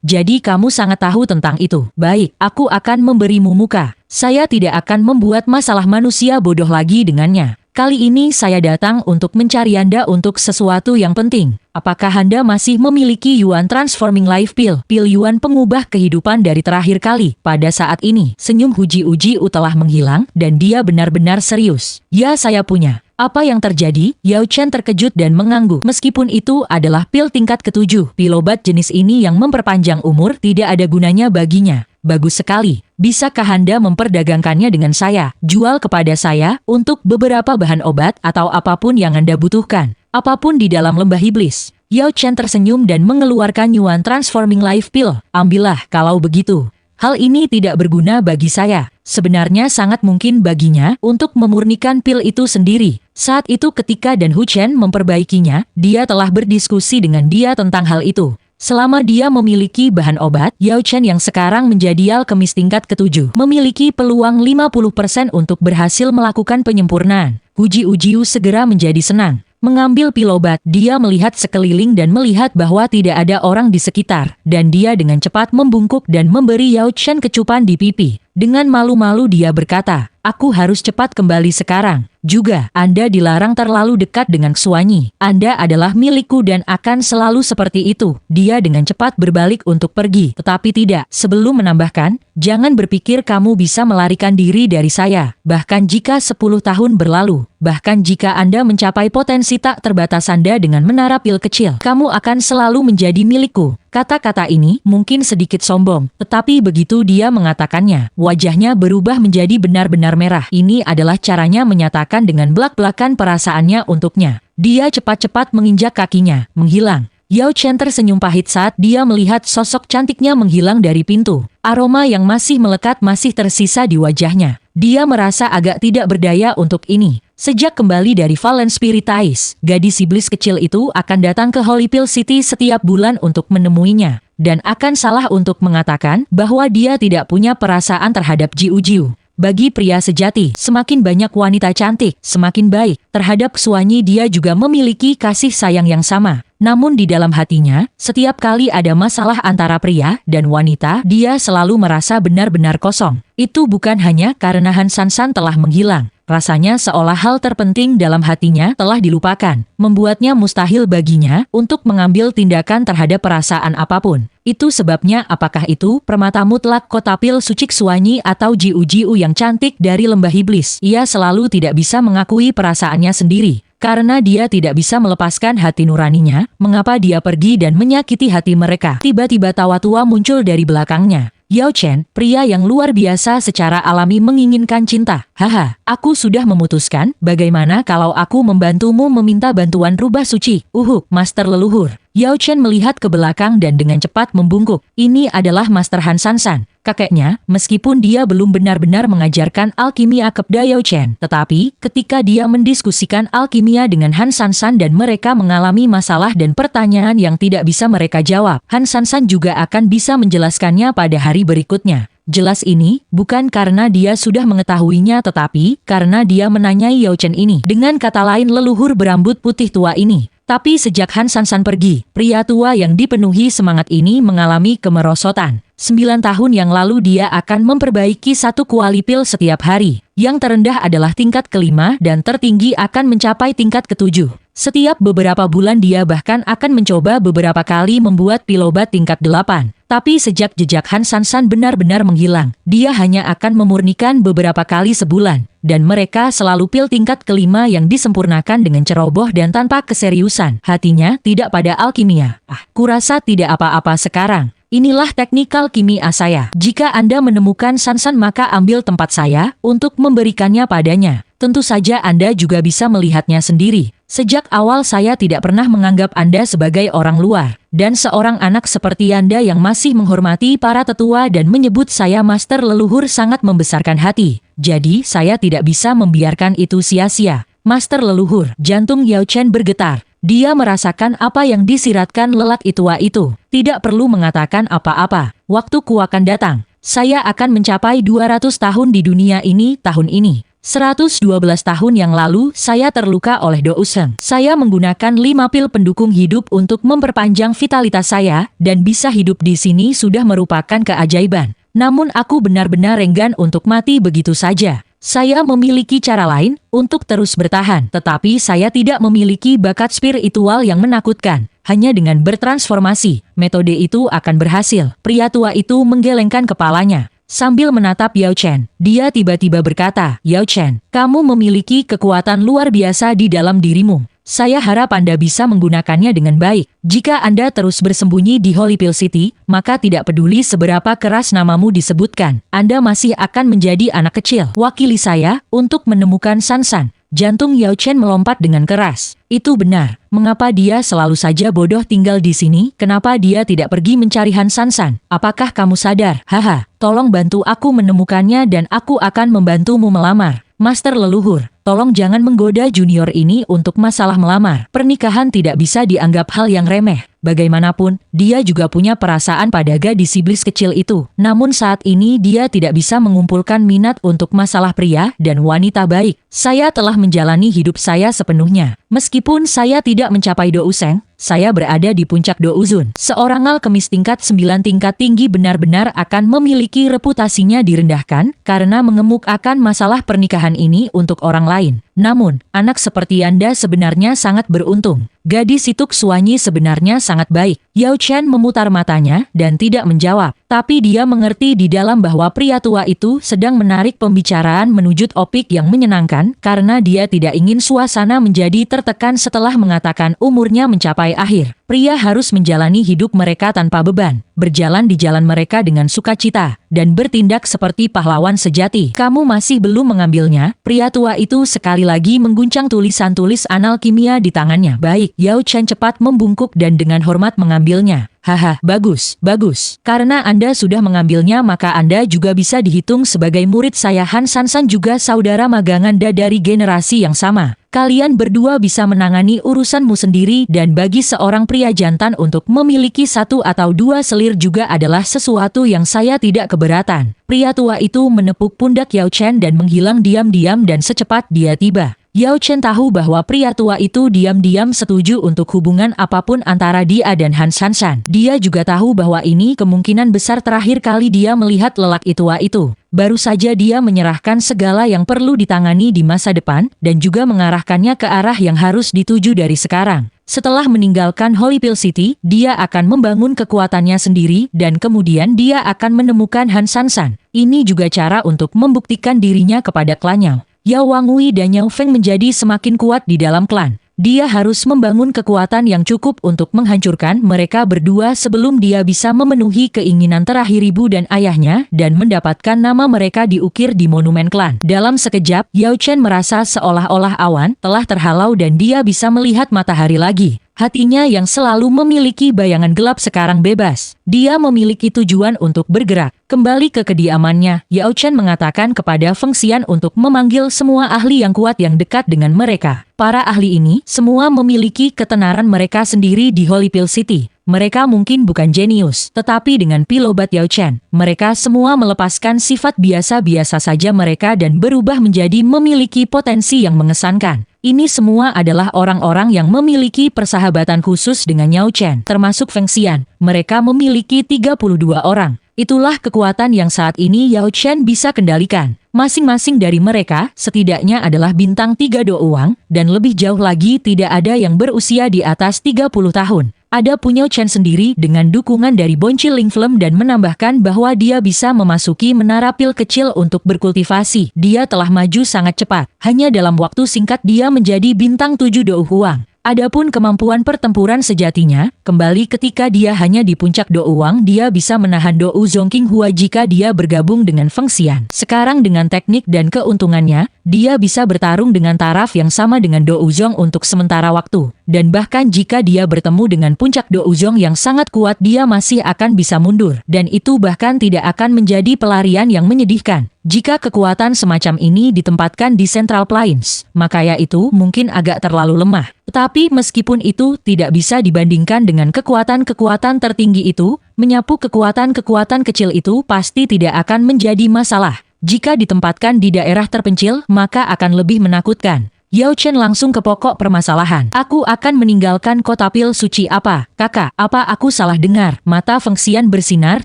Jadi kamu sangat tahu tentang itu. Baik, aku akan memberimu muka. Saya tidak akan membuat masalah manusia bodoh lagi dengannya. Kali ini saya datang untuk mencari Anda untuk sesuatu yang penting. Apakah Anda masih memiliki Yuan Transforming Life Pill? Pil Yuan pengubah kehidupan dari terakhir kali. Pada saat ini, senyum Huji Ujiu telah menghilang dan dia benar-benar serius. Ya, saya punya. Apa yang terjadi? Yao Chen terkejut dan mengangguk. Meskipun itu adalah pil tingkat ke-7, pil obat jenis ini yang memperpanjang umur tidak ada gunanya baginya. Bagus sekali. Bisakah Anda memperdagangkannya dengan saya? Jual kepada saya untuk beberapa bahan obat atau apapun yang Anda butuhkan. Apapun di dalam lembah iblis. Yao Chen tersenyum dan mengeluarkan Yuan Transforming Life Pill. Ambillah kalau begitu. Hal ini tidak berguna bagi saya. Sebenarnya sangat mungkin baginya untuk memurnikan pil itu sendiri. Saat itu ketika Dan Hu Chen memperbaikinya, dia telah berdiskusi dengan dia tentang hal itu. Selama dia memiliki bahan obat, Yao Chen yang sekarang menjadi alkemis tingkat ke-7 memiliki peluang 50% untuk berhasil melakukan penyempurnaan. Hu Jiu segera menjadi senang. Mengambil pil obat, dia melihat sekeliling dan melihat bahwa tidak ada orang di sekitar. Dan dia dengan cepat membungkuk dan memberi Yao Chen kecupan di pipi. Dengan malu-malu dia berkata, "Aku harus cepat kembali sekarang. Juga, Anda dilarang terlalu dekat dengan Xuanyi. Anda adalah milikku dan akan selalu seperti itu." Dia dengan cepat berbalik untuk pergi. Tetapi tidak, sebelum menambahkan, "Jangan berpikir kamu bisa melarikan diri dari saya. Bahkan jika 10 tahun berlalu, bahkan jika Anda mencapai potensi tak terbatas Anda dengan menara pil kecil, kamu akan selalu menjadi milikku." Kata-kata ini mungkin sedikit sombong, tetapi begitu dia mengatakannya, wajahnya berubah menjadi benar-benar merah. Ini adalah caranya menyatakan dengan belak-belakan perasaannya untuknya. Dia cepat-cepat menginjak kakinya, menghilang. Yao Chen tersenyum pahit saat dia melihat sosok cantiknya menghilang dari pintu. Aroma yang masih melekat masih tersisa di wajahnya. Dia merasa agak tidak berdaya untuk ini. Sejak kembali dari Fallen Spiritais, gadis iblis kecil itu akan datang ke Holypill City setiap bulan untuk menemuinya. Dan akan salah untuk mengatakan bahwa dia tidak punya perasaan terhadap Jiu. Bagi pria sejati, semakin banyak wanita cantik, semakin baik. Terhadap Xuanyi dia juga memiliki kasih sayang yang sama. Namun di dalam hatinya, setiap kali ada masalah antara pria dan wanita, dia selalu merasa benar-benar kosong. Itu bukan hanya karena Han Sansan telah menghilang. Rasanya seolah hal terpenting dalam hatinya telah dilupakan, membuatnya mustahil baginya untuk mengambil tindakan terhadap perasaan apapun. Itu sebabnya apakah itu permata mutlak kota pil suci Xuanyi atau Jiu yang cantik dari lembah iblis, ia selalu tidak bisa mengakui perasaannya sendiri. Karena dia tidak bisa melepaskan hati nuraninya, mengapa dia pergi dan menyakiti hati mereka? Tiba-tiba tawa tua muncul dari belakangnya. Yao Chen, pria yang luar biasa secara alami menginginkan cinta. Haha, aku sudah memutuskan, bagaimana kalau aku membantumu meminta bantuan rubah suci? Master leluhur. Yao Chen melihat ke belakang dan dengan cepat membungkuk. Ini adalah Master Han Sansan. Kakeknya, meskipun dia belum benar-benar mengajarkan alkimia kepada Yao Chen, tetapi ketika dia mendiskusikan alkimia dengan Han Sansan dan mereka mengalami masalah dan pertanyaan yang tidak bisa mereka jawab, Han Sansan juga akan bisa menjelaskannya pada hari berikutnya. Jelas ini, bukan karena dia sudah mengetahuinya tetapi karena dia menanyai Yao Chen ini. Dengan kata lain leluhur berambut putih tua ini. Tapi sejak Han Sansan pergi, pria tua yang dipenuhi semangat ini mengalami kemerosotan. 9 tahun yang lalu dia akan memperbaiki 1 kuali pil setiap hari. Yang terendah adalah tingkat ke-5 dan tertinggi akan mencapai tingkat ke-7. Setiap beberapa bulan dia bahkan akan mencoba beberapa kali membuat pil obat tingkat 8. Tapi sejak jejak Han Sansan benar-benar menghilang, dia hanya akan memurnikan beberapa kali sebulan. Dan mereka selalu pil tingkat ke-5 yang disempurnakan dengan ceroboh dan tanpa keseriusan. Hatinya tidak pada alkimia. Kurasa tidak apa-apa sekarang. Inilah teknikal kimia saya. Jika Anda menemukan Sansan maka ambil tempat saya untuk memberikannya padanya. Tentu saja Anda juga bisa melihatnya sendiri. Sejak awal saya tidak pernah menganggap Anda sebagai orang luar. Dan seorang anak seperti Anda yang masih menghormati para tetua dan menyebut saya Master Leluhur sangat membesarkan hati. Jadi saya tidak bisa membiarkan itu sia-sia. Master Leluhur, jantung Yao Chen bergetar. Dia merasakan apa yang disiratkan lelaki tua itu. Tidak perlu mengatakan apa-apa. Waktuku akan datang. Saya akan mencapai 200 tahun di dunia ini tahun ini. 112 tahun yang lalu saya terluka oleh Do Useng. Saya menggunakan 5 pil pendukung hidup untuk memperpanjang vitalitas saya dan bisa hidup di sini sudah merupakan keajaiban. Namun aku benar-benar enggan untuk mati begitu saja. Saya memiliki cara lain untuk terus bertahan, tetapi saya tidak memiliki bakat spiritual yang menakutkan. Hanya dengan bertransformasi, metode itu akan berhasil. Pria tua itu menggelengkan kepalanya. Sambil menatap Yao Chen, dia tiba-tiba berkata, Yao Chen, kamu memiliki kekuatan luar biasa di dalam dirimu. Saya harap Anda bisa menggunakannya dengan baik. Jika Anda terus bersembunyi di Holypill City, maka tidak peduli seberapa keras namamu disebutkan, Anda masih akan menjadi anak kecil. Wakili saya untuk menemukan Sansan. Jantung Yao Chen melompat dengan keras. Itu benar. Mengapa dia selalu saja bodoh tinggal di sini? Kenapa dia tidak pergi mencari Han Sansan? Apakah kamu sadar? Haha, tolong bantu aku menemukannya dan aku akan membantumu melamar. Master Leluhur, tolong jangan menggoda junior ini untuk masalah melamar. Pernikahan tidak bisa dianggap hal yang remeh. Bagaimanapun, dia juga punya perasaan pada gadis iblis kecil itu. Namun saat ini dia tidak bisa mengumpulkan minat untuk masalah pria dan wanita baik. Saya telah menjalani hidup saya sepenuhnya. Meskipun saya tidak mencapai Douseng, saya berada di puncak Douzun. Seorang alkemis tingkat 9 tingkat tinggi benar-benar akan memiliki reputasinya direndahkan karena mengemuk akan masalah pernikahan ini untuk orang lain. Namun, anak seperti Anda sebenarnya sangat beruntung. Gadis itu Xuanyi sebenarnya sangat baik. Yao Chen memutar matanya dan tidak menjawab. Tapi dia mengerti di dalam bahwa pria tua itu sedang menarik pembicaraan menuju topik yang menyenangkan karena dia tidak ingin suasana menjadi tertekan setelah mengatakan umurnya mencapai akhir. Pria harus menjalani hidup mereka tanpa beban, berjalan di jalan mereka dengan sukacita, dan bertindak seperti pahlawan sejati. Kamu masih belum mengambilnya? Pria tua itu sekali lagi mengguncang tulisan-tulis anal kimia di tangannya. Baik, Yao Chen cepat membungkuk dan dengan hormat mengambilnya. Haha, bagus, bagus. Karena Anda sudah mengambilnya maka Anda juga bisa dihitung sebagai murid saya. Han Sansan juga saudara magangan dari generasi yang sama. Kalian berdua bisa menangani urusanmu sendiri dan bagi seorang pria jantan untuk memiliki 1 atau 2 selir juga adalah sesuatu yang saya tidak keberatan. Pria tua itu menepuk pundak Yao Chen dan menghilang diam-diam dan secepat dia tiba. Yao Chen tahu bahwa pria tua itu diam-diam setuju untuk hubungan apapun antara dia dan Han Sansan. Dia juga tahu bahwa ini kemungkinan besar terakhir kali dia melihat lelaki tua itu. Baru saja dia menyerahkan segala yang perlu ditangani di masa depan dan juga mengarahkannya ke arah yang harus dituju dari sekarang. Setelah meninggalkan Holypill City, dia akan membangun kekuatannya sendiri dan kemudian dia akan menemukan Han Sansan. Ini juga cara untuk membuktikan dirinya kepada klannya. Yao Wangui dan Yao Feng menjadi semakin kuat di dalam klan. Dia harus membangun kekuatan yang cukup untuk menghancurkan mereka berdua sebelum dia bisa memenuhi keinginan terakhir ibu dan ayahnya dan mendapatkan nama mereka diukir di monumen klan. Dalam sekejap, Yao Chen merasa seolah-olah awan telah terhalau dan dia bisa melihat matahari lagi. Hatinya yang selalu memiliki bayangan gelap sekarang bebas. Dia memiliki tujuan untuk bergerak. Kembali ke kediamannya, Yao Chen mengatakan kepada Feng Xian untuk memanggil semua ahli yang kuat yang dekat dengan mereka. Para ahli ini semua memiliki ketenaran mereka sendiri di Holypill City. Mereka mungkin bukan jenius, tetapi dengan pilobat Yao Chen, mereka semua melepaskan sifat biasa-biasa saja mereka dan berubah menjadi memiliki potensi yang mengesankan. Ini semua adalah orang-orang yang memiliki persahabatan khusus dengan Yao Chen, termasuk Feng Xian. Mereka memiliki 32 orang. Itulah kekuatan yang saat ini Yao Chen bisa kendalikan. Masing-masing dari mereka setidaknya adalah bintang 3 Douang, dan lebih jauh lagi tidak ada yang berusia di atas 30 tahun. Ada Punyao Chen sendiri dengan dukungan dari Bonci Lingflem dan menambahkan bahwa dia bisa memasuki menara pil kecil untuk berkultivasi. Dia telah maju sangat cepat. Hanya dalam waktu singkat dia menjadi bintang 7 Douang. Adapun kemampuan pertempuran sejatinya, kembali ketika dia hanya di puncak Douang dia bisa menahan Dou Zongking Hua jika dia bergabung dengan Feng Xian. Sekarang dengan teknik dan keuntungannya, dia bisa bertarung dengan taraf yang sama dengan Dou Zong untuk sementara waktu. Dan bahkan jika dia bertemu dengan puncak Dou Zong yang sangat kuat dia masih akan bisa mundur. Dan itu bahkan tidak akan menjadi pelarian yang menyedihkan. Jika kekuatan semacam ini ditempatkan di Central Plains, maka itu mungkin agak terlalu lemah. Tetapi meskipun itu tidak bisa dibandingkan dengan kekuatan-kekuatan tertinggi itu, menyapu kekuatan-kekuatan kecil itu pasti tidak akan menjadi masalah. Jika ditempatkan di daerah terpencil, maka akan lebih menakutkan. Yao Chen langsung ke pokok permasalahan. Aku akan meninggalkan kota pil suci apa? Kakak, apa aku salah dengar? Mata Feng Xian bersinar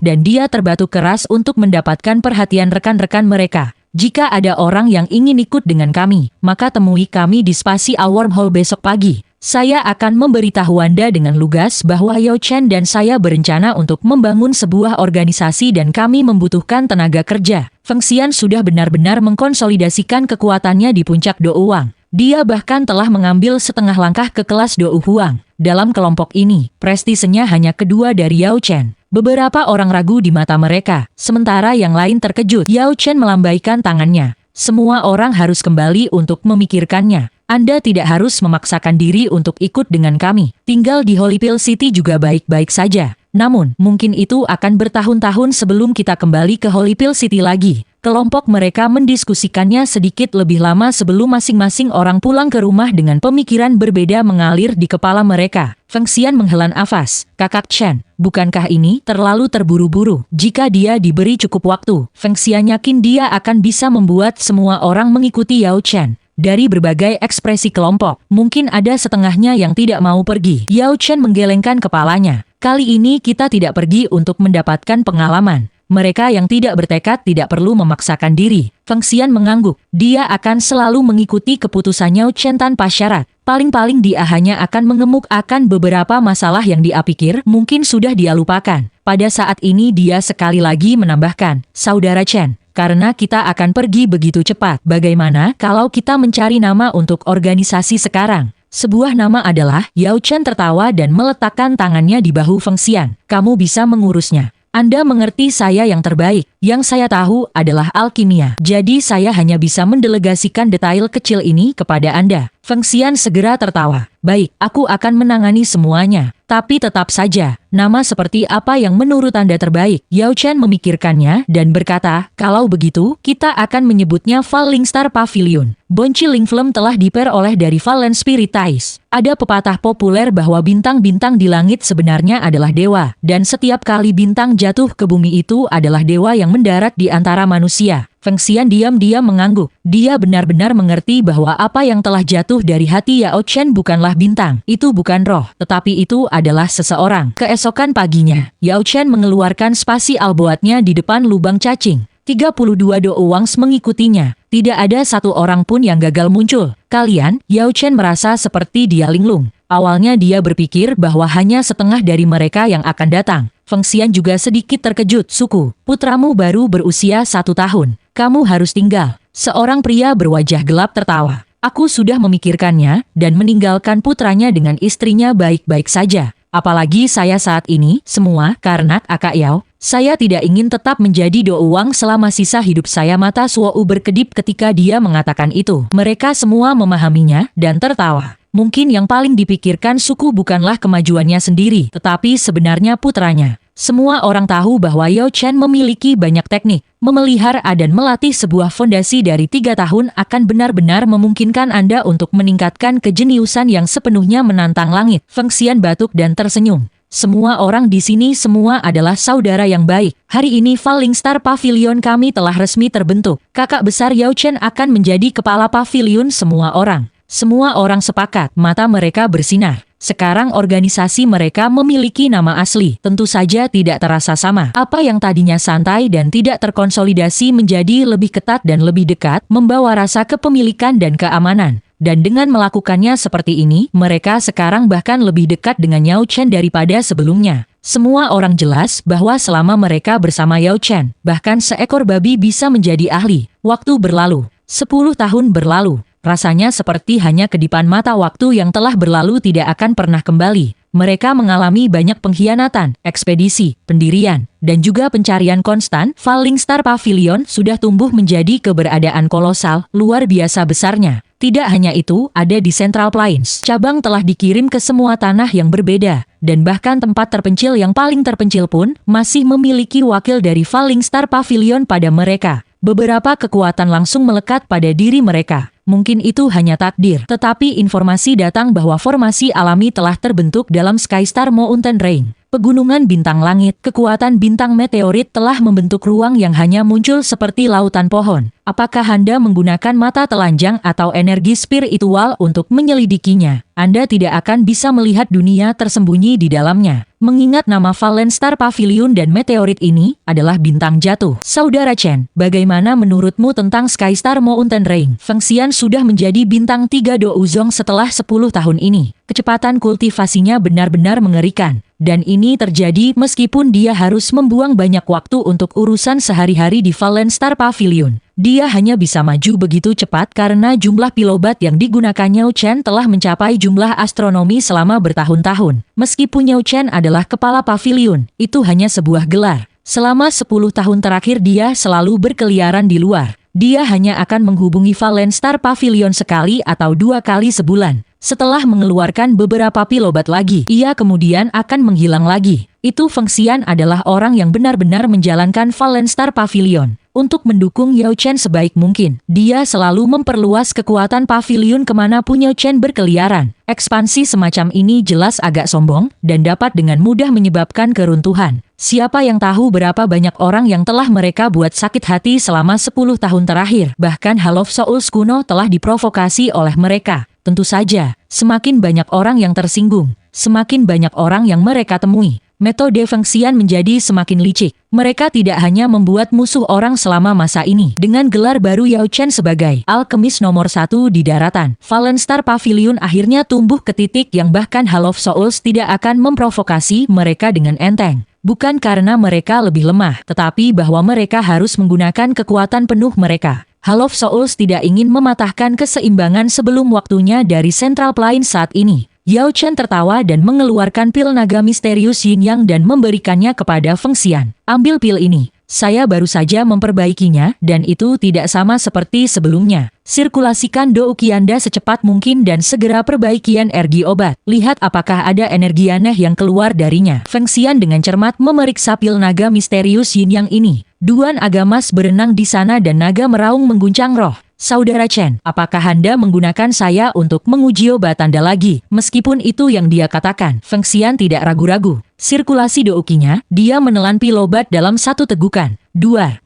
dan dia terbatuk keras untuk mendapatkan perhatian rekan-rekan mereka. Jika ada orang yang ingin ikut dengan kami, maka temui kami di Spasi Wormhole besok pagi. Saya akan memberitahu Anda dengan lugas bahwa Yao Chen dan saya berencana untuk membangun sebuah organisasi dan kami membutuhkan tenaga kerja. Feng Xian sudah benar-benar mengkonsolidasikan kekuatannya di puncak Douang. Dia bahkan telah mengambil setengah langkah ke kelas Dou Huang. Dalam kelompok ini, prestisenya hanya kedua dari Yao Chen. Beberapa orang ragu di mata mereka, sementara yang lain terkejut. Yao Chen melambaikan tangannya. Semua orang harus kembali untuk memikirkannya. Anda tidak harus memaksakan diri untuk ikut dengan kami. Tinggal di Holypill City juga baik-baik saja. Namun, mungkin itu akan bertahun-tahun sebelum kita kembali ke Holyfield City lagi. Kelompok mereka mendiskusikannya sedikit lebih lama sebelum masing-masing orang pulang ke rumah dengan pemikiran berbeda mengalir di kepala mereka. Feng Xian menghela nafas. Kakak Chen, bukankah ini terlalu terburu-buru? Jika dia diberi cukup waktu, Feng Xian yakin dia akan bisa membuat semua orang mengikuti Yao Chen. Dari berbagai ekspresi kelompok, mungkin ada setengahnya yang tidak mau pergi. Yao Chen menggelengkan kepalanya. Kali ini kita tidak pergi untuk mendapatkan pengalaman. Mereka yang tidak bertekad tidak perlu memaksakan diri. Feng Xian mengangguk. Dia akan selalu mengikuti keputusan Yao Chen tanpa syarat. Paling-paling dia hanya akan mengemuk akan beberapa masalah yang dia pikir mungkin sudah dia lupakan. Pada saat ini dia sekali lagi menambahkan, Saudara Chen, karena kita akan pergi begitu cepat. Bagaimana kalau kita mencari nama untuk organisasi sekarang? Sebuah nama adalah, Yao Chen tertawa dan meletakkan tangannya di bahu Feng Xian. Kamu bisa mengurusnya. Anda mengerti saya yang terbaik. Yang saya tahu adalah alkimia. Jadi saya hanya bisa mendelegasikan detail kecil ini kepada Anda. Feng Xian segera tertawa. Baik, aku akan menangani semuanya. Tapi tetap saja, nama seperti apa yang menurut Anda terbaik? Yao Chen memikirkannya dan berkata, kalau begitu, kita akan menyebutnya Falling Star Pavilion. Bonci Lingflem telah diperoleh dari Fallen Spirit Ties. Ada pepatah populer bahwa bintang-bintang di langit sebenarnya adalah dewa, dan setiap kali bintang jatuh ke bumi itu adalah dewa yang mendarat di antara manusia. Feng Xian diam-diam mengangguk. Dia benar-benar mengerti bahwa apa yang telah jatuh dari hati Yao Chen bukanlah bintang. Itu bukan roh, tetapi itu adalah seseorang. Keesokan paginya, Yao Chen mengeluarkan spasi alboatnya di depan lubang cacing. 32 Doowangs mengikutinya. Tidak ada satu orang pun yang gagal muncul. Kalian, Yao Chen merasa seperti dia linglung. Awalnya dia berpikir bahwa hanya setengah dari mereka yang akan datang. Feng Xian juga sedikit terkejut. Suku, putramu baru berusia 1 tahun. Kamu harus tinggal. Seorang pria berwajah gelap tertawa. Aku sudah memikirkannya dan meninggalkan putranya dengan istrinya baik-baik saja. Apalagi saya saat ini, semua karena Kakak Yao. Saya tidak ingin tetap menjadi Douwang selama sisa hidup saya. Mata Suou berkedip ketika dia mengatakan itu. Mereka semua memahaminya dan tertawa. Mungkin yang paling dipikirkan suku bukanlah kemajuannya sendiri, tetapi sebenarnya putranya. Semua orang tahu bahwa Yao Chen memiliki banyak teknik. Memelihara dan melatih sebuah fondasi dari 3 tahun akan benar-benar memungkinkan Anda untuk meningkatkan kejeniusan yang sepenuhnya menantang langit. Feng Xian batuk dan tersenyum. Semua orang di sini semua adalah saudara yang baik. Hari ini Falling Star Pavilion kami telah resmi terbentuk. Kakak besar Yao Chen akan menjadi kepala pavilion semua orang. Semua orang sepakat, mata mereka bersinar. Sekarang organisasi mereka memiliki nama asli, tentu saja tidak terasa sama. Apa yang tadinya santai dan tidak terkonsolidasi menjadi lebih ketat dan lebih dekat, membawa rasa kepemilikan dan keamanan. Dan dengan melakukannya seperti ini, mereka sekarang bahkan lebih dekat dengan Yao Chen daripada sebelumnya. Semua orang jelas bahwa selama mereka bersama Yao Chen, bahkan seekor babi bisa menjadi ahli. Waktu berlalu, 10 tahun berlalu. Rasanya seperti hanya kedipan mata. Waktu yang telah berlalu tidak akan pernah kembali. Mereka mengalami banyak pengkhianatan, ekspedisi, pendirian, dan juga pencarian konstan. Falling Star Pavilion sudah tumbuh menjadi keberadaan kolosal, luar biasa besarnya. Tidak hanya itu, ada di Central Plains. Cabang telah dikirim ke semua tanah yang berbeda, dan bahkan tempat terpencil yang paling terpencil pun masih memiliki wakil dari Falling Star Pavilion pada mereka. Beberapa kekuatan langsung melekat pada diri mereka. Mungkin itu hanya takdir, tetapi informasi datang bahwa formasi alami telah terbentuk dalam Skystar Mountain Range. Pegunungan bintang langit, kekuatan bintang meteorit telah membentuk ruang yang hanya muncul seperti lautan pohon. Apakah Anda menggunakan mata telanjang atau energi spiritual untuk menyelidikinya? Anda tidak akan bisa melihat dunia tersembunyi di dalamnya. Mengingat nama Fallen Star Pavilion dan meteorit ini adalah bintang jatuh. Saudara Chen, bagaimana menurutmu tentang Skystar Mountain Range? Feng Xian sudah menjadi bintang 3 Douzong setelah 10 tahun ini. Kecepatan kultivasinya benar-benar mengerikan. Dan ini terjadi meskipun dia harus membuang banyak waktu untuk urusan sehari-hari di Fallen Star Pavilion. Dia hanya bisa maju begitu cepat karena jumlah pilobat yang digunakan Yao Chen telah mencapai jumlah astronomi selama bertahun-tahun. Meskipun Yao Chen adalah kepala pavilion, itu hanya sebuah gelar. Selama 10 tahun terakhir dia selalu berkeliaran di luar. Dia hanya akan menghubungi Fallen Star Pavilion sekali atau 2 kali sebulan. Setelah mengeluarkan beberapa pilobat lagi, ia kemudian akan menghilang lagi. Itu Feng Xian adalah orang yang benar-benar menjalankan Fallen Star Pavilion. Untuk mendukung Yao Chen sebaik mungkin, dia selalu memperluas kekuatan pavilion kemanapun Yao Chen berkeliaran. Ekspansi semacam ini jelas agak sombong, dan dapat dengan mudah menyebabkan keruntuhan. Siapa yang tahu berapa banyak orang yang telah mereka buat sakit hati selama 10 tahun terakhir. Bahkan Hall of Souls kuno telah diprovokasi oleh mereka. Tentu saja, semakin banyak orang yang tersinggung, semakin banyak orang yang mereka temui. Metode Feng Xian menjadi semakin licik. Mereka tidak hanya membuat musuh orang selama masa ini. Dengan gelar baru Yao Chen sebagai alkemis nomor 1 di daratan, Fallen Star Pavilion akhirnya tumbuh ke titik yang bahkan Hall of Souls tidak akan memprovokasi mereka dengan enteng. Bukan karena mereka lebih lemah, tetapi bahwa mereka harus menggunakan kekuatan penuh mereka. Hall of Souls tidak ingin mematahkan keseimbangan sebelum waktunya dari Central Plain saat ini. Yao Chen tertawa dan mengeluarkan pil naga misterius Yin Yang dan memberikannya kepada Feng Xian. Ambil pil ini. Saya baru saja memperbaikinya dan itu tidak sama seperti sebelumnya. Sirkulasikan Do Qianda secepat mungkin dan segera perbaiki energi obat. Lihat apakah ada energi aneh yang keluar darinya. Feng Xian dengan cermat memeriksa pil naga misterius Yin Yang ini. Dua naga emas berenang di sana dan naga meraung mengguncang roh. Saudara Chen, apakah Anda menggunakan saya untuk menguji obat Anda lagi? Meskipun itu yang dia katakan, Feng Xian tidak ragu-ragu. Sirkulasi doukinya, dia menelan pil obat dalam satu tegukan. Duar.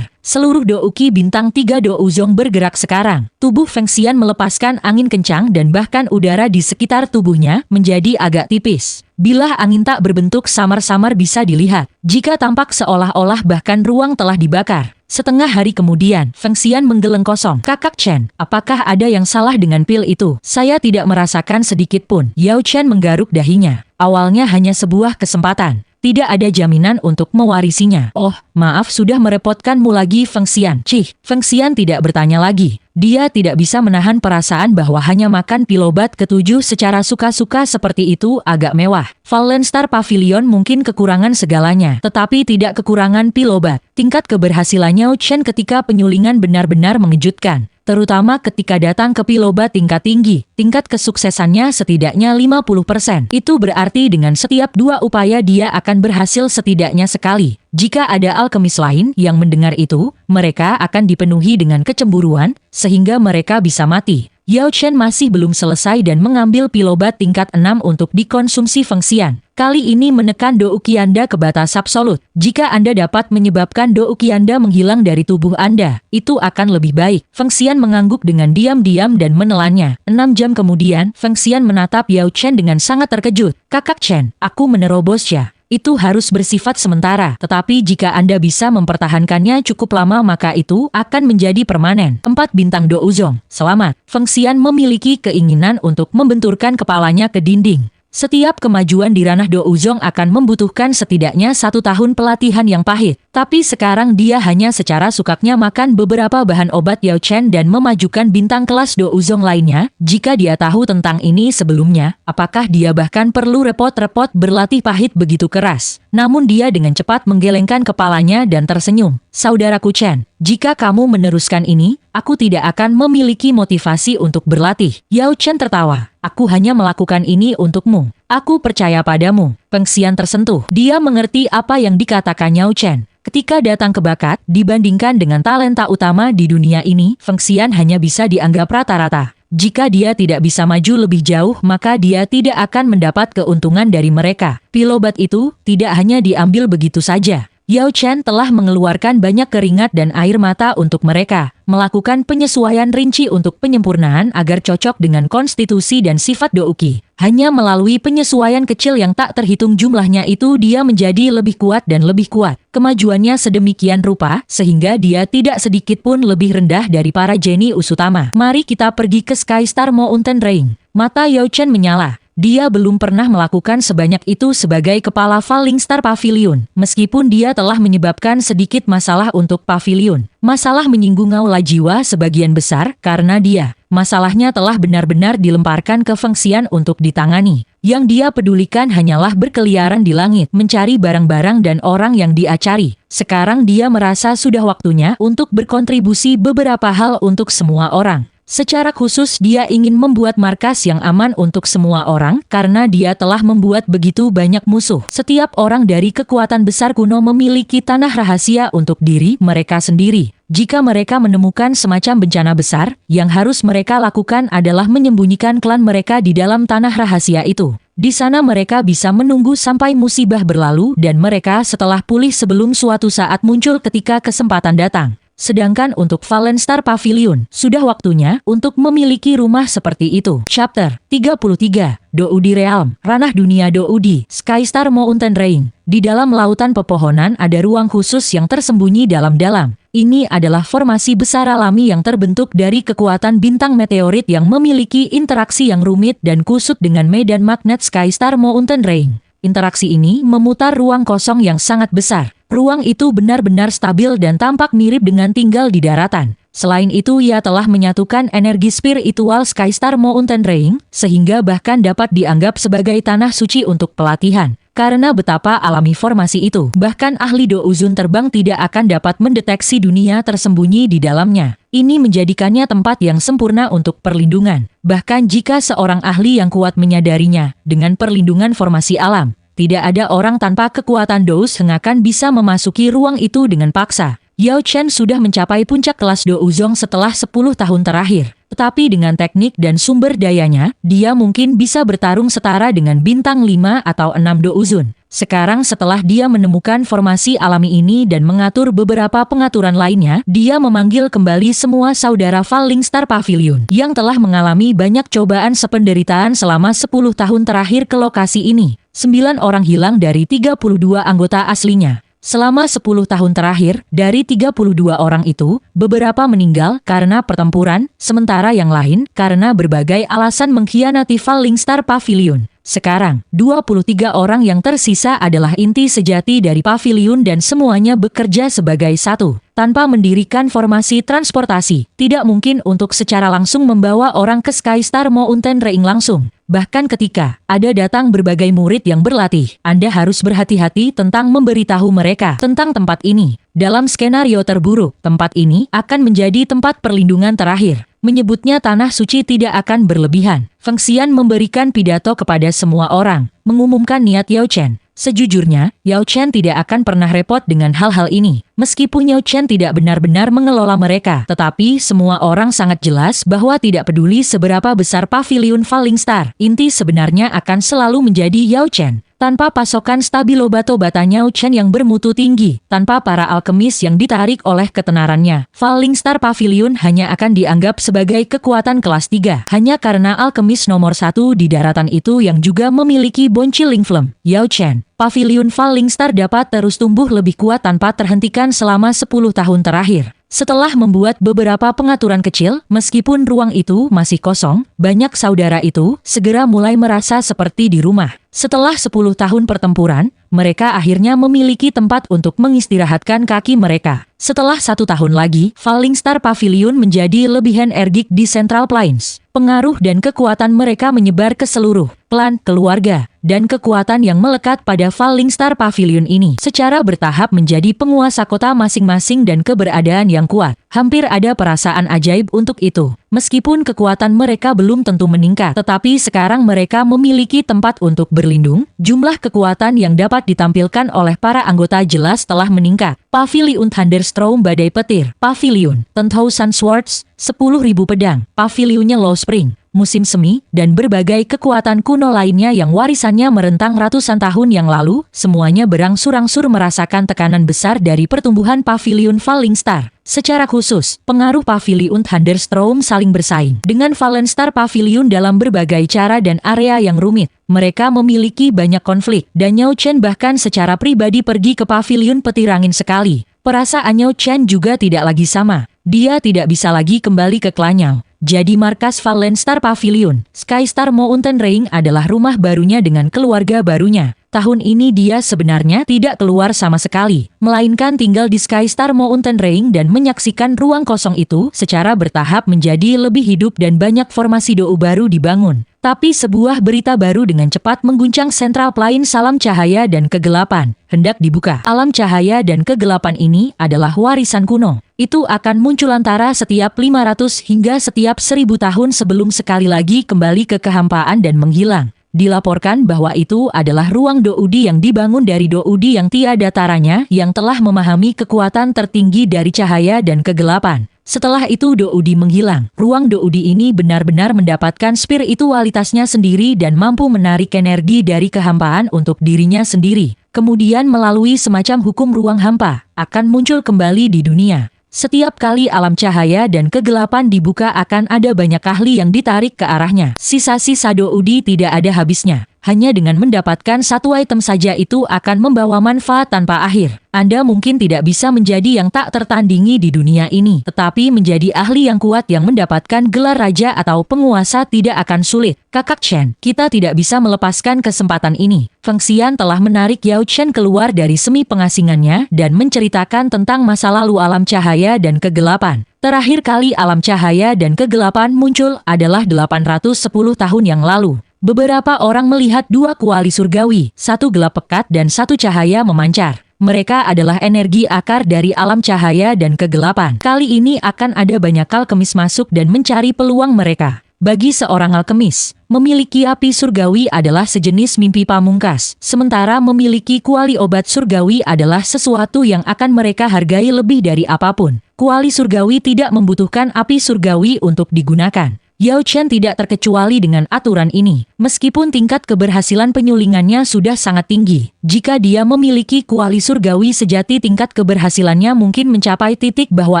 Seluruh douki bintang 3 Douzong bergerak sekarang. Tubuh Feng Xian melepaskan angin kencang dan bahkan udara di sekitar tubuhnya menjadi agak tipis. Bilah angin tak berbentuk samar-samar bisa dilihat. Jika tampak seolah-olah bahkan ruang telah dibakar. Setengah hari kemudian, Feng Xian menggeleng kosong. Kakak Chen, apakah ada yang salah dengan pil itu? Saya tidak merasakan sedikit pun. Yao Chen menggaruk dahinya. Awalnya hanya sebuah kesempatan. Tidak ada jaminan untuk mewarisinya. Oh, maaf sudah merepotkanmu lagi Feng Xian. Feng Xian tidak bertanya lagi. Dia tidak bisa menahan perasaan bahwa hanya makan pil obat ketujuh secara suka-suka seperti itu agak mewah. Fallen Star Pavilion mungkin kekurangan segalanya, tetapi tidak kekurangan pil obat. Tingkat keberhasilannya Yao Chen ketika penyulingan benar-benar mengejutkan. Terutama ketika datang ke pil obat tingkat tinggi, tingkat kesuksesannya setidaknya 50%. Itu berarti dengan setiap 2 upaya dia akan berhasil setidaknya sekali. Jika ada alkemis lain yang mendengar itu, mereka akan dipenuhi dengan kecemburuan, sehingga mereka bisa mati. Yao Chen masih belum selesai dan mengambil pil obat tingkat 6 untuk dikonsumsi Feng Xian. Kali ini menekan douki Anda ke batas absolut. Jika Anda dapat menyebabkan douki Anda menghilang dari tubuh Anda, itu akan lebih baik. Feng Xian mengangguk dengan diam-diam dan menelannya. 6 jam kemudian, Feng Xian menatap Yao Chen dengan sangat terkejut. Kakak Chen, aku menerobosnya. Itu harus bersifat sementara, tetapi jika Anda bisa mempertahankannya cukup lama maka itu akan menjadi permanen. 4 bintang Douzong, selamat. Feng Xian memiliki keinginan untuk membenturkan kepalanya ke dinding. Setiap kemajuan di ranah Douzong akan membutuhkan setidaknya 1 tahun pelatihan yang pahit. Tapi sekarang dia hanya secara sukaknya makan beberapa bahan obat Yao Chen dan memajukan bintang kelas Douzong lainnya. Jika dia tahu tentang ini sebelumnya, apakah dia bahkan perlu repot-repot berlatih pahit begitu keras? Namun dia dengan cepat menggelengkan kepalanya dan tersenyum. Saudaraku Chen, jika kamu meneruskan ini, aku tidak akan memiliki motivasi untuk berlatih. Yao Chen tertawa. Aku hanya melakukan ini untukmu. Aku percaya padamu. Feng Xian tersentuh. Dia mengerti apa yang dikatakan Yao Chen. Ketika datang ke bakat, dibandingkan dengan talenta utama di dunia ini, Feng Xian hanya bisa dianggap rata-rata. Jika dia tidak bisa maju lebih jauh, maka dia tidak akan mendapat keuntungan dari mereka. Pil obat itu tidak hanya diambil begitu saja. Yao Chen telah mengeluarkan banyak keringat dan air mata untuk mereka, melakukan penyesuaian rinci untuk penyempurnaan agar cocok dengan konstitusi dan sifat douki. Hanya melalui penyesuaian kecil yang tak terhitung jumlahnya itu dia menjadi lebih kuat dan lebih kuat. Kemajuannya sedemikian rupa, sehingga dia tidak sedikit pun lebih rendah dari para jenius utama. Mari kita pergi ke Sky Star Mountain Ring. Mata Yao Chen menyala. Dia belum pernah melakukan sebanyak itu sebagai kepala Falling Star Pavilion, meskipun dia telah menyebabkan sedikit masalah untuk pavilion. Masalah menyinggung aula jiwa sebagian besar karena dia. Masalahnya telah benar-benar dilemparkan ke Feng Xian untuk ditangani. Yang dia pedulikan hanyalah berkeliaran di langit, mencari barang-barang dan orang yang dia cari. Sekarang dia merasa sudah waktunya untuk berkontribusi beberapa hal untuk semua orang. Secara khusus dia ingin membuat markas yang aman untuk semua orang karena dia telah membuat begitu banyak musuh. Setiap orang dari kekuatan besar kuno memiliki tanah rahasia untuk diri mereka sendiri. Jika mereka menemukan semacam bencana besar, yang harus mereka lakukan adalah menyembunyikan klan mereka di dalam tanah rahasia itu. Di sana mereka bisa menunggu sampai musibah berlalu dan mereka setelah pulih sebelum suatu saat muncul ketika kesempatan datang. Sedangkan untuk Valenstar Pavilion, sudah waktunya untuk memiliki rumah seperti itu. Chapter 33, Doudi Realm, Ranah Dunia Doudi, Skystar Mountain Range. Di dalam lautan pepohonan ada ruang khusus yang tersembunyi dalam-dalam. Ini adalah formasi besar alami yang terbentuk dari kekuatan bintang meteorit yang memiliki interaksi yang rumit dan kusut dengan medan magnet Skystar Mountain Range. Interaksi ini memutar ruang kosong yang sangat besar. Ruang itu benar-benar stabil dan tampak mirip dengan tinggal di daratan. Selain itu ia telah menyatukan energi spiritual Skystar Mountain Range, sehingga bahkan dapat dianggap sebagai tanah suci untuk pelatihan. Karena betapa alami formasi itu, bahkan ahli Douzun terbang tidak akan dapat mendeteksi dunia tersembunyi di dalamnya. Ini menjadikannya tempat yang sempurna untuk perlindungan. Bahkan jika seorang ahli yang kuat menyadarinya, dengan perlindungan formasi alam, tidak ada orang tanpa kekuatan Douz yang akan bisa memasuki ruang itu dengan paksa. Yao Chen sudah mencapai puncak kelas Douzong setelah 10 tahun terakhir. Tetapi dengan teknik dan sumber dayanya, dia mungkin bisa bertarung setara dengan bintang 5 atau 6 Douzun. Sekarang setelah dia menemukan formasi alami ini dan mengatur beberapa pengaturan lainnya, dia memanggil kembali semua saudara Falling Star Pavilion yang telah mengalami banyak cobaan sependeritaan selama 10 tahun terakhir ke lokasi ini. 9 orang hilang dari 32 anggota aslinya. Selama 10 tahun terakhir, dari 32 orang itu, beberapa meninggal karena pertempuran, sementara yang lain karena berbagai alasan mengkhianati Falling Star Pavilion. Sekarang, 23 orang yang tersisa adalah inti sejati dari pavilion dan semuanya bekerja sebagai satu. Tanpa mendirikan formasi transportasi, tidak mungkin untuk secara langsung membawa orang ke Skystar Mountain Range langsung. Bahkan ketika ada datang berbagai murid yang berlatih, Anda harus berhati-hati tentang memberitahu mereka tentang tempat ini. Dalam skenario terburuk, tempat ini akan menjadi tempat perlindungan terakhir. Menyebutnya tanah suci tidak akan berlebihan. Feng Xian memberikan pidato kepada semua orang, mengumumkan niat Yao Chen. Sejujurnya, Yao Chen tidak akan pernah repot dengan hal-hal ini. Meskipun Yao Chen tidak benar-benar mengelola mereka, tetapi semua orang sangat jelas bahwa tidak peduli seberapa besar pavilion Falling Star, inti sebenarnya akan selalu menjadi Yao Chen. Tanpa pasokan stabilobat-obatan Yao Chen yang bermutu tinggi, tanpa para alkemis yang ditarik oleh ketenarannya, Falling Star Pavilion hanya akan dianggap sebagai kekuatan kelas 3, hanya karena alkemis nomor 1 di daratan itu yang juga memiliki Bonchilling Flame, Yao Chen. Pavilion Falling Star dapat terus tumbuh lebih kuat tanpa terhentikan selama 10 tahun terakhir. Setelah membuat beberapa pengaturan kecil, meskipun ruang itu masih kosong, banyak saudara itu segera mulai merasa seperti di rumah. Setelah 10 tahun pertempuran, mereka akhirnya memiliki tempat untuk mengistirahatkan kaki mereka. Setelah 1 tahun lagi, Falling Star Pavilion menjadi lebih energik di Central Plains. Pengaruh dan kekuatan mereka menyebar ke seluruh klan, keluarga, dan kekuatan yang melekat pada Falling Star Pavilion ini secara bertahap menjadi penguasa kota masing-masing dan keberadaan yang kuat. Hampir ada perasaan ajaib untuk itu. Meskipun kekuatan mereka belum tentu meningkat, tetapi sekarang mereka memiliki tempat untuk berlindung. Jumlah kekuatan yang dapat ditampilkan oleh para anggota jelas telah meningkat. Pavilion Thunderstorm Badai Petir, Pavilion 10,000 Swords, 10.000 pedang, Pavilionnya Low Spring, musim semi, dan berbagai kekuatan kuno lainnya yang warisannya merentang ratusan tahun yang lalu, semuanya berangsur-angsur merasakan tekanan besar dari pertumbuhan Pavilion Falling Star. Secara khusus, pengaruh Pavilion Thunderstorm saling bersaing dengan Fallen Star Pavilion dalam berbagai cara dan area yang rumit. Mereka memiliki banyak konflik, dan Yao Chen bahkan secara pribadi pergi ke Pavilion Petir Angin sekali. Perasaan Yao Chen juga tidak lagi sama. Dia tidak bisa lagi kembali ke klannya. Jadi markas Fallen Star Pavilion, Skystar Mountain Range adalah rumah barunya dengan keluarga barunya. Tahun ini dia sebenarnya tidak keluar sama sekali, melainkan tinggal di Skystar Mountain Range dan menyaksikan ruang kosong itu secara bertahap menjadi lebih hidup dan banyak formasi Dou baru dibangun. Tapi sebuah berita baru dengan cepat mengguncang Central Plains. Alam cahaya dan kegelapan hendak dibuka. Alam cahaya dan kegelapan ini adalah warisan kuno. Itu akan muncul antara setiap 500 hingga setiap 1000 tahun sebelum sekali lagi kembali ke kehampaan dan menghilang. Dilaporkan bahwa itu adalah ruang Doudi yang dibangun dari Doudi yang tiada taranya yang telah memahami kekuatan tertinggi dari cahaya dan kegelapan. Setelah itu Doudi menghilang. Ruang Doudi ini benar-benar mendapatkan spiritualitasnya sendiri dan mampu menarik energi dari kehampaan untuk dirinya sendiri. Kemudian melalui semacam hukum ruang hampa, akan muncul kembali di dunia. Setiap kali alam cahaya dan kegelapan dibuka akan ada banyak ahli yang ditarik ke arahnya. Sisa-sisa Doudi tidak ada habisnya. Hanya dengan mendapatkan satu item saja itu akan membawa manfaat tanpa akhir. Anda mungkin tidak bisa menjadi yang tak tertandingi di dunia ini, tetapi menjadi ahli yang kuat yang mendapatkan gelar raja atau penguasa tidak akan sulit. Kakak Chen, kita tidak bisa melepaskan kesempatan ini. Feng Xian telah menarik Yao Chen keluar dari semi pengasingannya dan menceritakan tentang masa lalu alam cahaya dan kegelapan. Terakhir kali alam cahaya dan kegelapan muncul adalah 810 tahun yang lalu. Beberapa orang melihat dua kuali surgawi, satu gelap pekat dan satu cahaya memancar. Mereka adalah energi akar dari alam cahaya dan kegelapan. Kali ini akan ada banyak alkemis masuk dan mencari peluang mereka. Bagi seorang alkemis, memiliki api surgawi adalah sejenis mimpi pamungkas. Sementara memiliki kuali obat surgawi adalah sesuatu yang akan mereka hargai lebih dari apapun. Kuali surgawi tidak membutuhkan api surgawi untuk digunakan. Yao Chen tidak terkecuali dengan aturan ini, meskipun tingkat keberhasilan penyulingannya sudah sangat tinggi. Jika dia memiliki kuali surgawi sejati, tingkat keberhasilannya mungkin mencapai titik bahwa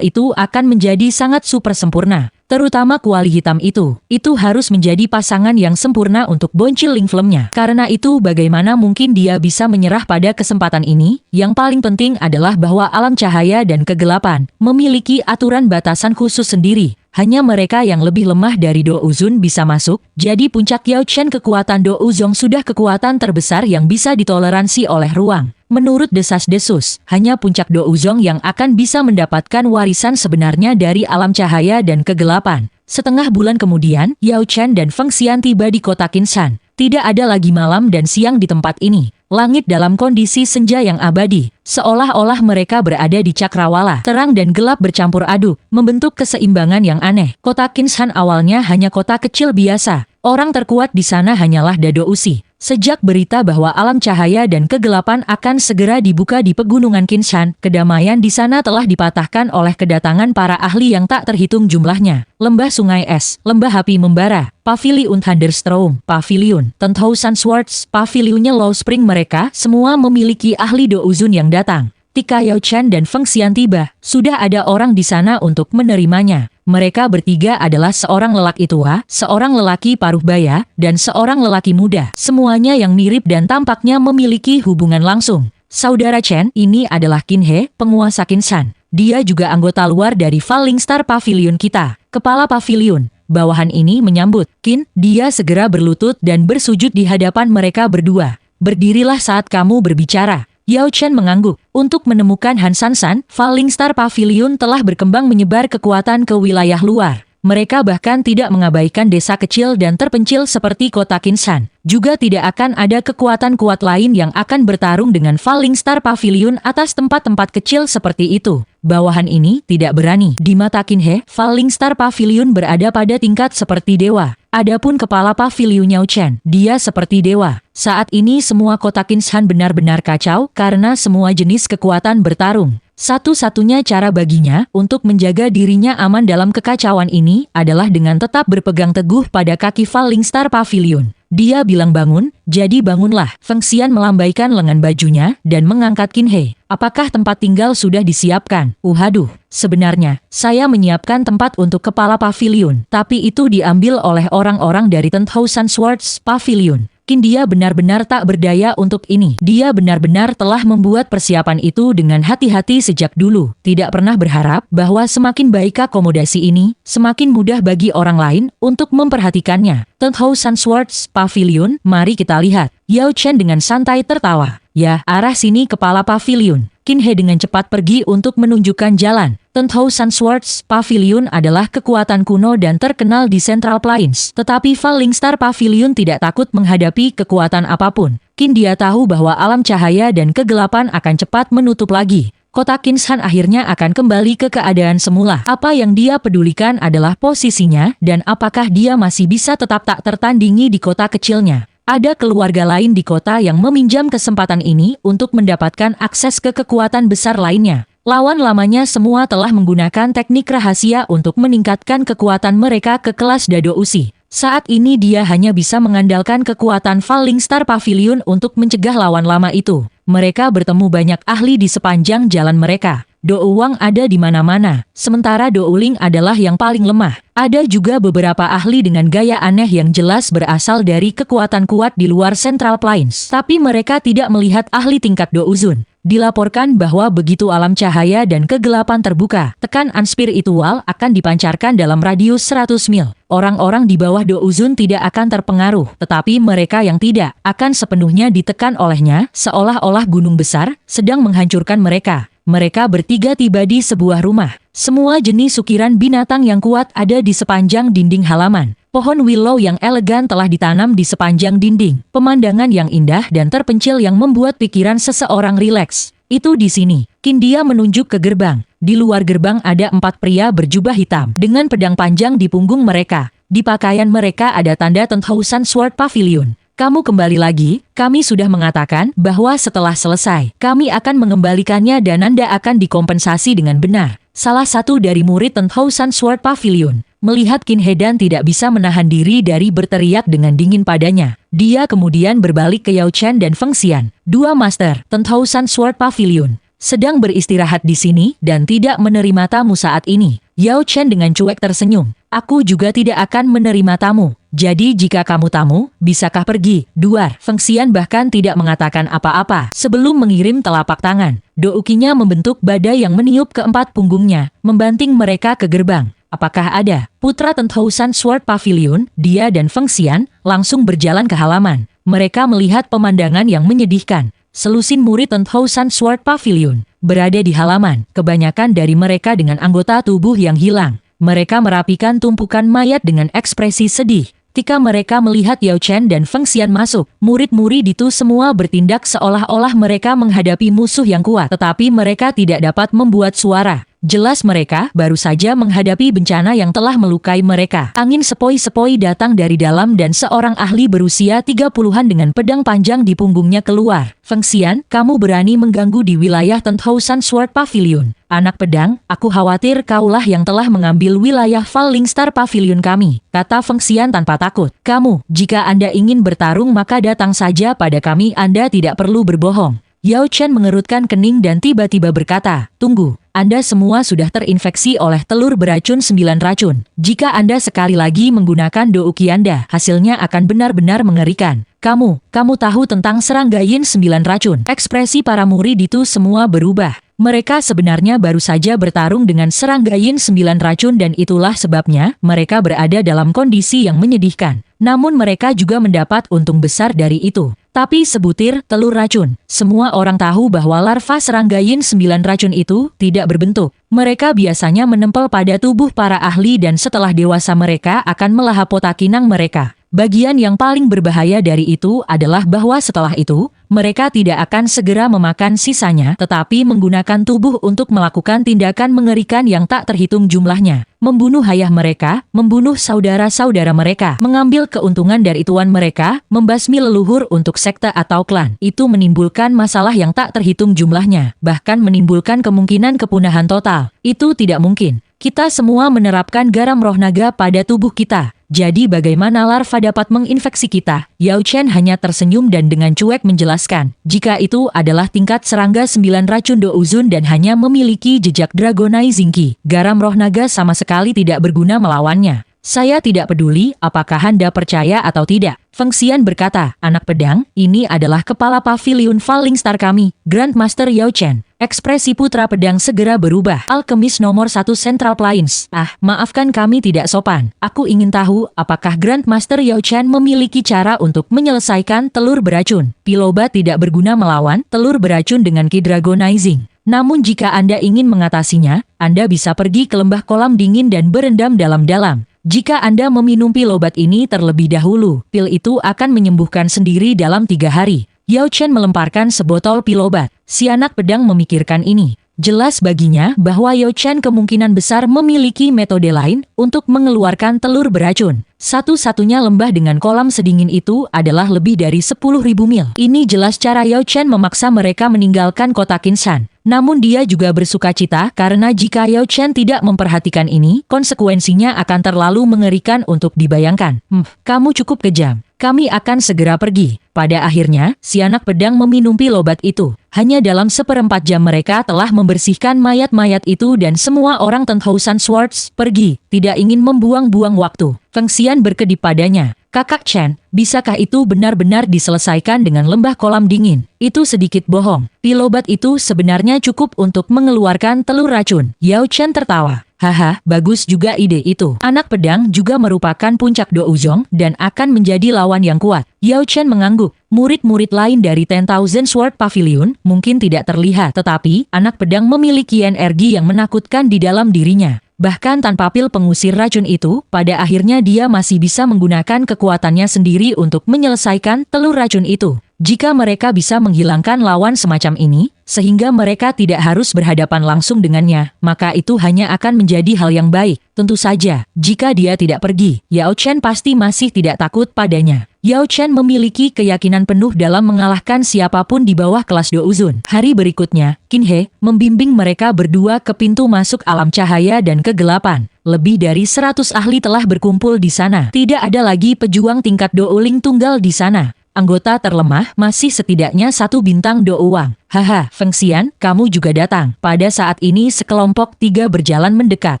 itu akan menjadi sangat super sempurna. Terutama kuali hitam itu harus menjadi pasangan yang sempurna untuk Boncil Ling Flamenya. Karena itu bagaimana mungkin dia bisa menyerah pada kesempatan ini? Yang paling penting adalah bahwa alam cahaya dan kegelapan memiliki aturan batasan khusus sendiri. Hanya mereka yang lebih lemah dari Do Uzun bisa masuk, jadi puncak Yao Chen kekuatan Do Uzong sudah kekuatan terbesar yang bisa ditoleransi oleh ruang. Menurut desas-desus, hanya puncak Do Uzong yang akan bisa mendapatkan warisan sebenarnya dari alam cahaya dan kegelapan. Setengah bulan kemudian, Yao Chen dan Feng Xian tiba di kota Qinshan. Tidak ada lagi malam dan siang di tempat ini. Langit dalam kondisi senja yang abadi, seolah-olah mereka berada di cakrawala. Terang dan gelap bercampur aduk, membentuk keseimbangan yang aneh. Kota Qinshan awalnya hanya kota kecil biasa. Orang terkuat di sana hanyalah Dado Usi. Sejak berita bahwa alam cahaya dan kegelapan akan segera dibuka di pegunungan Qinshan, kedamaian di sana telah dipatahkan oleh kedatangan para ahli yang tak terhitung jumlahnya. Lembah Sungai Es, Lembah Api Membara, Pavilion Thunderstorm, Pavilion Tenthousan Swords, Pavilionnya Low Spring, mereka semua memiliki ahli Do Uzun yang datang. Ketika Yao Chen dan Feng Xian tiba, sudah ada orang di sana untuk menerimanya. Mereka bertiga adalah seorang lelaki tua, seorang lelaki paruh baya, dan seorang lelaki muda. Semuanya yang mirip dan tampaknya memiliki hubungan langsung. Saudara Chen, ini adalah Qin He, penguasa Qinshan. Dia juga anggota luar dari Falling Star Pavilion kita. Kepala pavilion bawahan ini menyambut Qin. Dia segera berlutut dan bersujud di hadapan mereka berdua. Berdirilah saat kamu berbicara. Yao Chen mengangguk. Untuk menemukan Han Sansan, Falling Star Pavilion telah berkembang menyebar kekuatan ke wilayah luar. Mereka bahkan tidak mengabaikan desa kecil dan terpencil seperti kota Qinshan. Juga tidak akan ada kekuatan kuat lain yang akan bertarung dengan Falling Star Pavilion atas tempat-tempat kecil seperti itu. Bawahan ini tidak berani. Di mata Qin He, Falling Star Pavilion berada pada tingkat seperti dewa. Adapun kepala pavilion Yao Chen, dia seperti dewa. Saat ini semua kota Qinshan benar-benar kacau karena semua jenis kekuatan bertarung. Satu-satunya cara baginya untuk menjaga dirinya aman dalam kekacauan ini adalah dengan tetap berpegang teguh pada kaki Falling Star Pavilion. Dia bilang bangun, jadi bangunlah. Feng Xian melambaikan lengan bajunya dan mengangkat Qin He. Apakah tempat tinggal sudah disiapkan? Haduh, sebenarnya, saya menyiapkan tempat untuk kepala pavilion, tapi itu diambil oleh orang-orang dari Tenthousan Swords Pavilion. Mungkin dia benar-benar tak berdaya untuk ini. Dia benar-benar telah membuat persiapan itu dengan hati-hati sejak dulu. Tidak pernah berharap bahwa semakin baik akomodasi ini, semakin mudah bagi orang lain untuk memperhatikannya. Tenthousan Swords Pavilion, mari kita lihat. Yao Chen dengan santai tertawa. Ya, arah sini kepala pavilion. Qin He dengan cepat pergi untuk menunjukkan jalan. 10,000 Swords Pavilion adalah kekuatan kuno dan terkenal di Central Plains. Tetapi Falling Star Pavilion tidak takut menghadapi kekuatan apapun. Qin dia tahu bahwa alam cahaya dan kegelapan akan cepat menutup lagi. Kota Kinshan akhirnya akan kembali ke keadaan semula. Apa yang dia pedulikan adalah posisinya dan apakah dia masih bisa tetap tak tertandingi di kota kecilnya. Ada keluarga lain di kota yang meminjam kesempatan ini untuk mendapatkan akses ke kekuatan besar lainnya. Lawan lamanya semua telah menggunakan teknik rahasia untuk meningkatkan kekuatan mereka ke kelas Dado Usi. Saat ini dia hanya bisa mengandalkan kekuatan Falling Star Pavilion untuk mencegah lawan lama itu. Mereka bertemu banyak ahli di sepanjang jalan mereka. Do Wang ada di mana-mana, sementara Do Ling adalah yang paling lemah. Ada juga beberapa ahli dengan gaya aneh yang jelas berasal dari kekuatan kuat di luar Central Plains. Tapi mereka tidak melihat ahli tingkat Do Uzun. Dilaporkan bahwa begitu alam cahaya dan kegelapan terbuka, tekanan spiritual akan dipancarkan dalam radius 100 mil. Orang-orang di bawah Do Uzun tidak akan terpengaruh, tetapi mereka yang tidak akan sepenuhnya ditekan olehnya, seolah-olah gunung besar sedang menghancurkan mereka. Mereka bertiga tiba di sebuah rumah. Semua jenis ukiran binatang yang kuat ada di sepanjang dinding halaman. Pohon willow yang elegan telah ditanam di sepanjang dinding. Pemandangan yang indah dan terpencil yang membuat pikiran seseorang rileks. Itu di sini. Qin dia menunjuk ke gerbang. Di luar gerbang ada 4 pria berjubah hitam dengan pedang panjang di punggung mereka. Di pakaian mereka ada tanda 10,000 Sword Pavilion. Kamu kembali lagi, kami sudah mengatakan bahwa setelah selesai, kami akan mengembalikannya dan Anda akan dikompensasi dengan benar. Salah satu dari murid 10,000 Sword Pavilion melihat Qin He dan tidak bisa menahan diri dari berteriak dengan dingin padanya. Dia kemudian berbalik ke Yao Chen dan Feng Xian, 2 master 10,000 Sword Pavilion, sedang beristirahat di sini dan tidak menerima tamu saat ini. Yao Chen dengan cuek tersenyum. Aku juga tidak akan menerima tamu. Jadi jika kamu tamu, bisakah pergi? Duar. Feng Xian bahkan tidak mengatakan apa-apa sebelum mengirim telapak tangan. Doukinya membentuk badai yang meniup ke 4 punggungnya, membanting mereka ke gerbang. Apakah ada? Putra 10,000 Sword Pavilion, dia dan Feng Xian langsung berjalan ke halaman. Mereka melihat pemandangan yang menyedihkan. Selusin murid 10,000 Sword Pavilion berada di halaman, kebanyakan dari mereka dengan anggota tubuh yang hilang. Mereka merapikan tumpukan mayat dengan ekspresi sedih. Ketika mereka melihat Yao Chen dan Feng Xian masuk, murid-murid itu semua bertindak seolah-olah mereka menghadapi musuh yang kuat, tetapi mereka tidak dapat membuat suara. Jelas mereka baru saja menghadapi bencana yang telah melukai mereka. Angin sepoi-sepoi datang dari dalam dan seorang ahli berusia 30-an dengan pedang panjang di punggungnya keluar. Feng Xian, kamu berani mengganggu di wilayah 10,000 Sword Pavilion. Anak pedang, aku khawatir kaulah yang telah mengambil wilayah Falling Star Pavilion kami, kata Feng Xian tanpa takut. Kamu, jika Anda ingin bertarung maka datang saja pada kami, Anda tidak perlu berbohong. Yao Chen mengerutkan kening dan tiba-tiba berkata, tunggu, Anda semua sudah terinfeksi oleh telur beracun 9 racun. Jika Anda sekali lagi menggunakan douki Anda, hasilnya akan benar-benar mengerikan. Kamu tahu tentang serangga yin 9 racun. Ekspresi para murid itu semua berubah. Mereka sebenarnya baru saja bertarung dengan serangga yin 9 racun dan itulah sebabnya mereka berada dalam kondisi yang menyedihkan. Namun mereka juga mendapat untung besar dari itu. Tapi sebutir telur racun. Semua orang tahu bahwa larva serangga yin 9 racun itu tidak berbentuk. Mereka biasanya menempel pada tubuh para ahli dan setelah dewasa mereka akan melahap otak inang mereka. Bagian yang paling berbahaya dari itu adalah bahwa setelah itu, mereka tidak akan segera memakan sisanya, tetapi menggunakan tubuh untuk melakukan tindakan mengerikan yang tak terhitung jumlahnya. Membunuh ayah mereka, membunuh saudara-saudara mereka, mengambil keuntungan dari tuan mereka, membasmi leluhur untuk sekte atau klan. Itu menimbulkan masalah yang tak terhitung jumlahnya, bahkan menimbulkan kemungkinan kepunahan total. Itu tidak mungkin. Kita semua menerapkan garam roh naga pada tubuh kita. Jadi bagaimana larva dapat menginfeksi kita? Yao Chen hanya tersenyum dan dengan cuek menjelaskan, jika itu adalah tingkat serangga 9 racun Do Uzun dan hanya memiliki jejak Dragonizing Ki, garam roh naga sama sekali tidak berguna melawannya. Saya tidak peduli apakah Anda percaya atau tidak. Feng Xian berkata, anak pedang, ini adalah kepala pavilion Falling Star kami, Grandmaster Yao Chen. Ekspresi putra pedang segera berubah. Alkemis nomor 1 Central Plains. Maafkan kami tidak sopan. Aku ingin tahu apakah Grandmaster Yao Chen memiliki cara untuk menyelesaikan telur beracun. Pilobat tidak berguna melawan telur beracun dengan Ki Dragonizing. Namun jika Anda ingin mengatasinya, Anda bisa pergi ke lembah kolam dingin dan berendam dalam-dalam. Jika Anda meminum pil obat ini terlebih dahulu, pil itu akan menyembuhkan sendiri dalam 3 hari. Yao Chen melemparkan sebotol pil obat. Si anak pedang memikirkan ini. Jelas baginya bahwa Yao Chen kemungkinan besar memiliki metode lain untuk mengeluarkan telur beracun. Satu-satunya lembah dengan kolam sedingin itu adalah lebih dari 10.000 mil. Ini jelas cara Yao Chen memaksa mereka meninggalkan kota Qinshan. Namun dia juga bersukacita karena jika Yao Chen tidak memperhatikan ini, konsekuensinya akan terlalu mengerikan untuk dibayangkan. Kamu cukup kejam. Kami akan segera pergi. Pada akhirnya, si anak pedang meminum pil obat itu. Hanya dalam 1/4 jam mereka telah membersihkan mayat-mayat itu dan semua orang Tenghousan Swords pergi, tidak ingin membuang-buang waktu. Feng Xian berkedip padanya. Kakak Chen, bisakah itu benar-benar diselesaikan dengan lembah kolam dingin? Itu sedikit bohong. Pil obat itu sebenarnya cukup untuk mengeluarkan telur racun. Yao Chen tertawa. Haha, bagus juga ide itu. Anak pedang juga merupakan puncak Douzong dan akan menjadi lawan yang kuat. Yao Chen mengangguk. Murid-murid lain dari 10,000 Sword Pavilion mungkin tidak terlihat, tetapi anak pedang memiliki energi yang menakutkan di dalam dirinya. Bahkan tanpa pil pengusir racun itu, pada akhirnya dia masih bisa menggunakan kekuatannya sendiri untuk menyelesaikan telur racun itu. Jika mereka bisa menghilangkan lawan semacam ini, sehingga mereka tidak harus berhadapan langsung dengannya, maka itu hanya akan menjadi hal yang baik. Tentu saja, jika dia tidak pergi, Yao Chen pasti masih tidak takut padanya. Yao Chen memiliki keyakinan penuh dalam mengalahkan siapapun di bawah kelas Douzun. Hari berikutnya, Qin He membimbing mereka berdua ke pintu masuk alam cahaya dan kegelapan. Lebih dari 100 ahli telah berkumpul di sana. Tidak ada lagi pejuang tingkat Douling tunggal di sana. Anggota terlemah masih setidaknya 1 bintang Douwang. Haha, Feng Xian, kamu juga datang. Pada saat ini sekelompok 3 berjalan mendekat.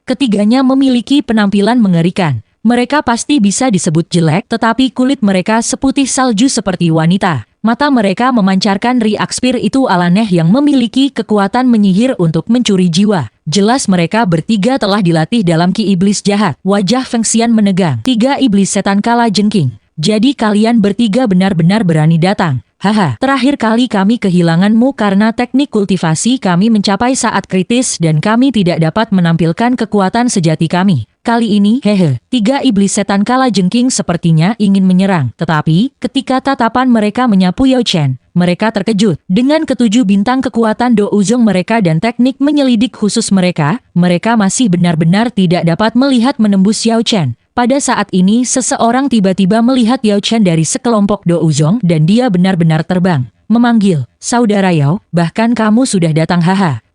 Ketiganya memiliki penampilan mengerikan. Mereka pasti bisa disebut jelek, tetapi kulit mereka seputih salju seperti wanita. Mata mereka memancarkan reakspir itu aneh yang memiliki kekuatan menyihir untuk mencuri jiwa. Jelas mereka bertiga telah dilatih dalam ki iblis jahat. Wajah Feng Xian menegang. 3 iblis setan kala jengking. Jadi kalian bertiga benar-benar berani datang. Haha, terakhir kali kami kehilanganmu karena teknik kultivasi kami mencapai saat kritis dan kami tidak dapat menampilkan kekuatan sejati kami. Kali ini, 3 iblis setan kala jengking sepertinya ingin menyerang. Tetapi, ketika tatapan mereka menyapu Yao Chen, mereka terkejut. Dengan ke-7 bintang kekuatan Douzong mereka dan teknik menyelidik khusus mereka, mereka masih benar-benar tidak dapat melihat menembus Yao Chen. Pada saat ini seseorang tiba-tiba melihat Yao Chen dari sekelompok Douzong dan dia benar-benar terbang. Memanggil, saudara Yao, bahkan kamu sudah datang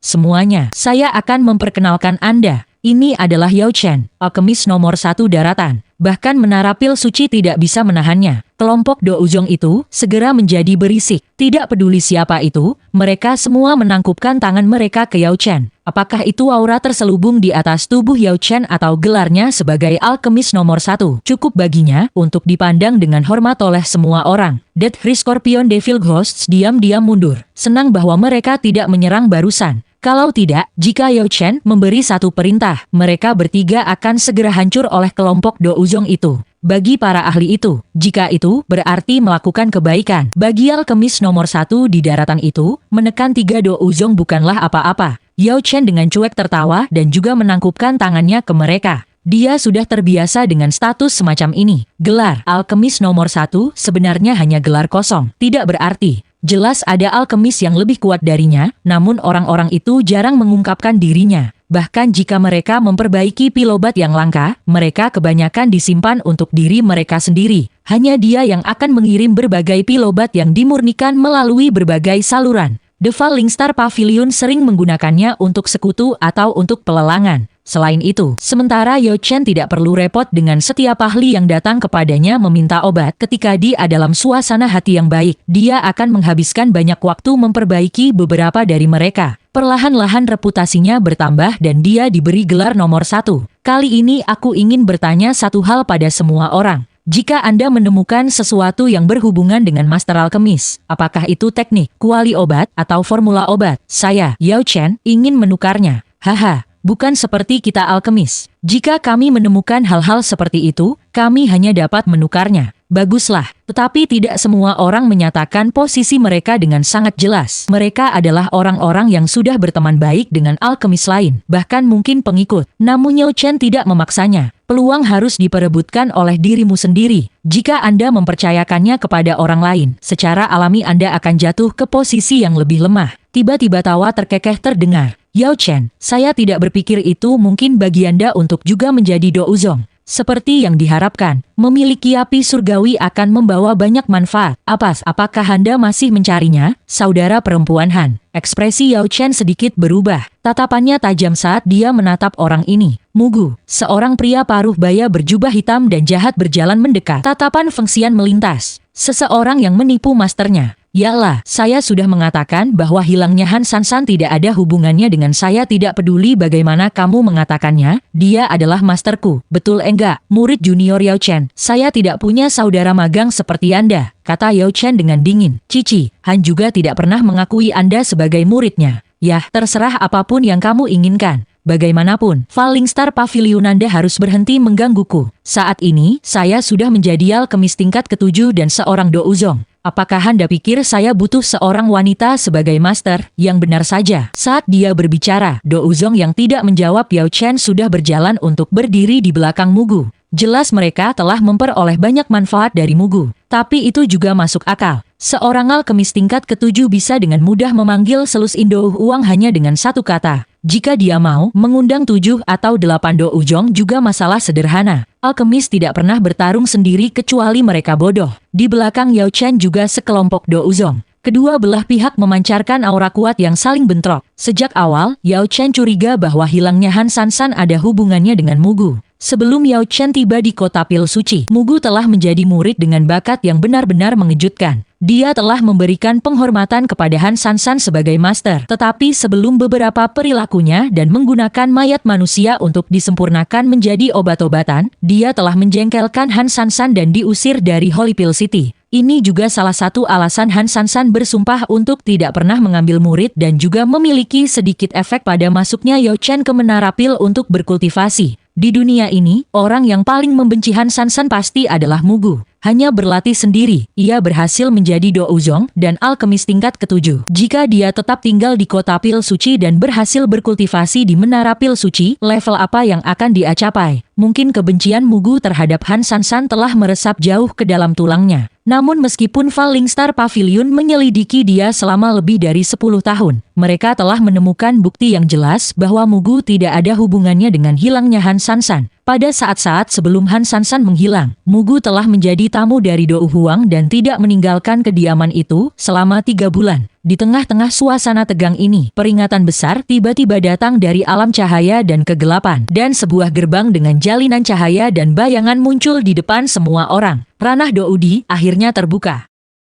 semuanya. Saya akan memperkenalkan Anda. Ini adalah Yao Chen, alkemis nomor 1 daratan. Bahkan menara pil suci tidak bisa menahannya. Kelompok Douzong itu segera menjadi berisik. Tidak peduli siapa itu, mereka semua menangkupkan tangan mereka ke Yao Chen. Apakah itu aura terselubung di atas tubuh Yao Chen atau gelarnya sebagai alkemis nomor 1? Cukup baginya untuk dipandang dengan hormat oleh semua orang. Death Three Scorpion Devil Ghosts diam-diam mundur. Senang bahwa mereka tidak menyerang barusan. Kalau tidak, jika Yao Chen memberi satu perintah, mereka bertiga akan segera hancur oleh kelompok Douzong itu. Bagi para ahli itu, jika itu berarti melakukan kebaikan. Bagi alkemis nomor 1 di daratan itu, menekan 3 Douzong bukanlah apa-apa. Yao Chen dengan cuek tertawa dan juga menangkupkan tangannya ke mereka. Dia sudah terbiasa dengan status semacam ini. Gelar alkemis nomor 1 sebenarnya hanya gelar kosong, tidak berarti. Jelas ada alkemis yang lebih kuat darinya, namun orang-orang itu jarang mengungkapkan dirinya. Bahkan jika mereka memperbaiki pil obat yang langka, mereka kebanyakan disimpan untuk diri mereka sendiri. Hanya dia yang akan mengirim berbagai pil obat yang dimurnikan melalui berbagai saluran. The Falling Star Pavilion sering menggunakannya untuk sekutu atau untuk pelelangan. Selain itu, sementara Yao Chen tidak perlu repot dengan setiap ahli yang datang kepadanya meminta obat ketika dia dalam suasana hati yang baik. Dia akan menghabiskan banyak waktu memperbaiki beberapa dari mereka. Perlahan-lahan reputasinya bertambah dan dia diberi gelar nomor 1. Kali ini aku ingin bertanya satu hal pada semua orang. Jika Anda menemukan sesuatu yang berhubungan dengan Master Alkemis, apakah itu teknik, kuali obat, atau formula obat, saya, Yao Chen, ingin menukarnya. Haha. bukan seperti kita alkemis. Jika kami menemukan hal-hal seperti itu, kami hanya dapat menukarnya. Baguslah, tetapi tidak semua orang menyatakan posisi mereka dengan sangat jelas. Mereka adalah orang-orang yang sudah berteman baik dengan alkemis lain, bahkan mungkin pengikut. Namun Yao Chen tidak memaksanya. Peluang harus diperebutkan oleh dirimu sendiri. Jika Anda mempercayakannya kepada orang lain, secara alami Anda akan jatuh ke posisi yang lebih lemah. Tiba-tiba tawa terkekeh terdengar. Yao Chen, saya tidak berpikir itu mungkin bagi Anda untuk juga menjadi Douzong. Seperti yang diharapkan, memiliki api surgawi akan membawa banyak manfaat. Apakah Anda masih mencarinya, saudara perempuan Han? Ekspresi Yao Chen sedikit berubah. Tatapannya tajam saat dia menatap orang ini. Mugu, seorang pria paruh baya berjubah hitam dan jahat berjalan mendekat. Tatapan Feng Xian melintas. Seseorang yang menipu masternya. Yalah, saya sudah mengatakan bahwa hilangnya Han Sansan tidak ada hubungannya dengan saya. Tidak peduli bagaimana kamu mengatakannya, dia adalah masterku. Betul enggak, murid junior Yao Chen? Saya tidak punya saudara magang seperti Anda, kata Yao Chen dengan dingin. Cici, Han juga tidak pernah mengakui Anda sebagai muridnya. Yah, terserah apapun yang kamu inginkan. Bagaimanapun, Falling Star Pavilion Anda harus berhenti menggangguku. Saat ini, saya sudah menjadi alkemis tingkat ke-7 dan seorang Douzong. Apakah Anda pikir saya butuh seorang wanita sebagai master? Yang benar saja. Saat dia berbicara, Douzong yang tidak menjawab Yao Chen sudah berjalan untuk berdiri di belakang Mugu. Jelas mereka telah memperoleh banyak manfaat dari Mugu. Tapi itu juga masuk akal. Seorang alkemis tingkat ke-7 bisa dengan mudah memanggil selus Indo uang hanya dengan satu kata. Jika dia mau, mengundang 7 atau 8 Douzong juga masalah sederhana. Alkemis tidak pernah bertarung sendiri kecuali mereka bodoh. Di belakang Yao Chen juga sekelompok Douzong. Kedua belah pihak memancarkan aura kuat yang saling bentrok. Sejak awal, Yao Chen curiga bahwa hilangnya Han Sansan ada hubungannya dengan Mugu. Sebelum Yao Chen tiba di kota Pil Suci, Mugu telah menjadi murid dengan bakat yang benar-benar mengejutkan. Dia telah memberikan penghormatan kepada Han Sansan sebagai master, tetapi sebelum beberapa perilakunya dan menggunakan mayat manusia untuk disempurnakan menjadi obat-obatan, dia telah menjengkelkan Han Sansan dan diusir dari Holy Pill City. Ini juga salah satu alasan Han Sansan bersumpah untuk tidak pernah mengambil murid dan juga memiliki sedikit efek pada masuknya Yao Chen ke Menara Pil untuk berkultivasi. Di dunia ini, orang yang paling membenci Han Sansan pasti adalah Mugu. Hanya berlatih sendiri, ia berhasil menjadi Douzong dan alkemis tingkat ke-7. Jika dia tetap tinggal di kota Pil Suci dan berhasil berkultivasi di Menara Pil Suci, level apa yang akan dia capai? Mungkin kebencian Mugu terhadap Han Sansan telah meresap jauh ke dalam tulangnya. Namun meskipun Falling Star Pavilion menyelidiki dia selama lebih dari 10 tahun, mereka telah menemukan bukti yang jelas bahwa Mugu tidak ada hubungannya dengan hilangnya Han Sansan. Pada saat-saat sebelum Han Sansan menghilang, Mugu telah menjadi tamu dari Dou Huang dan tidak meninggalkan kediaman itu selama 3 bulan. Di tengah-tengah suasana tegang ini, peringatan besar tiba-tiba datang dari alam cahaya dan kegelapan, dan sebuah gerbang dengan jalinan cahaya dan bayangan muncul di depan semua orang. Ranah Doudi akhirnya terbuka.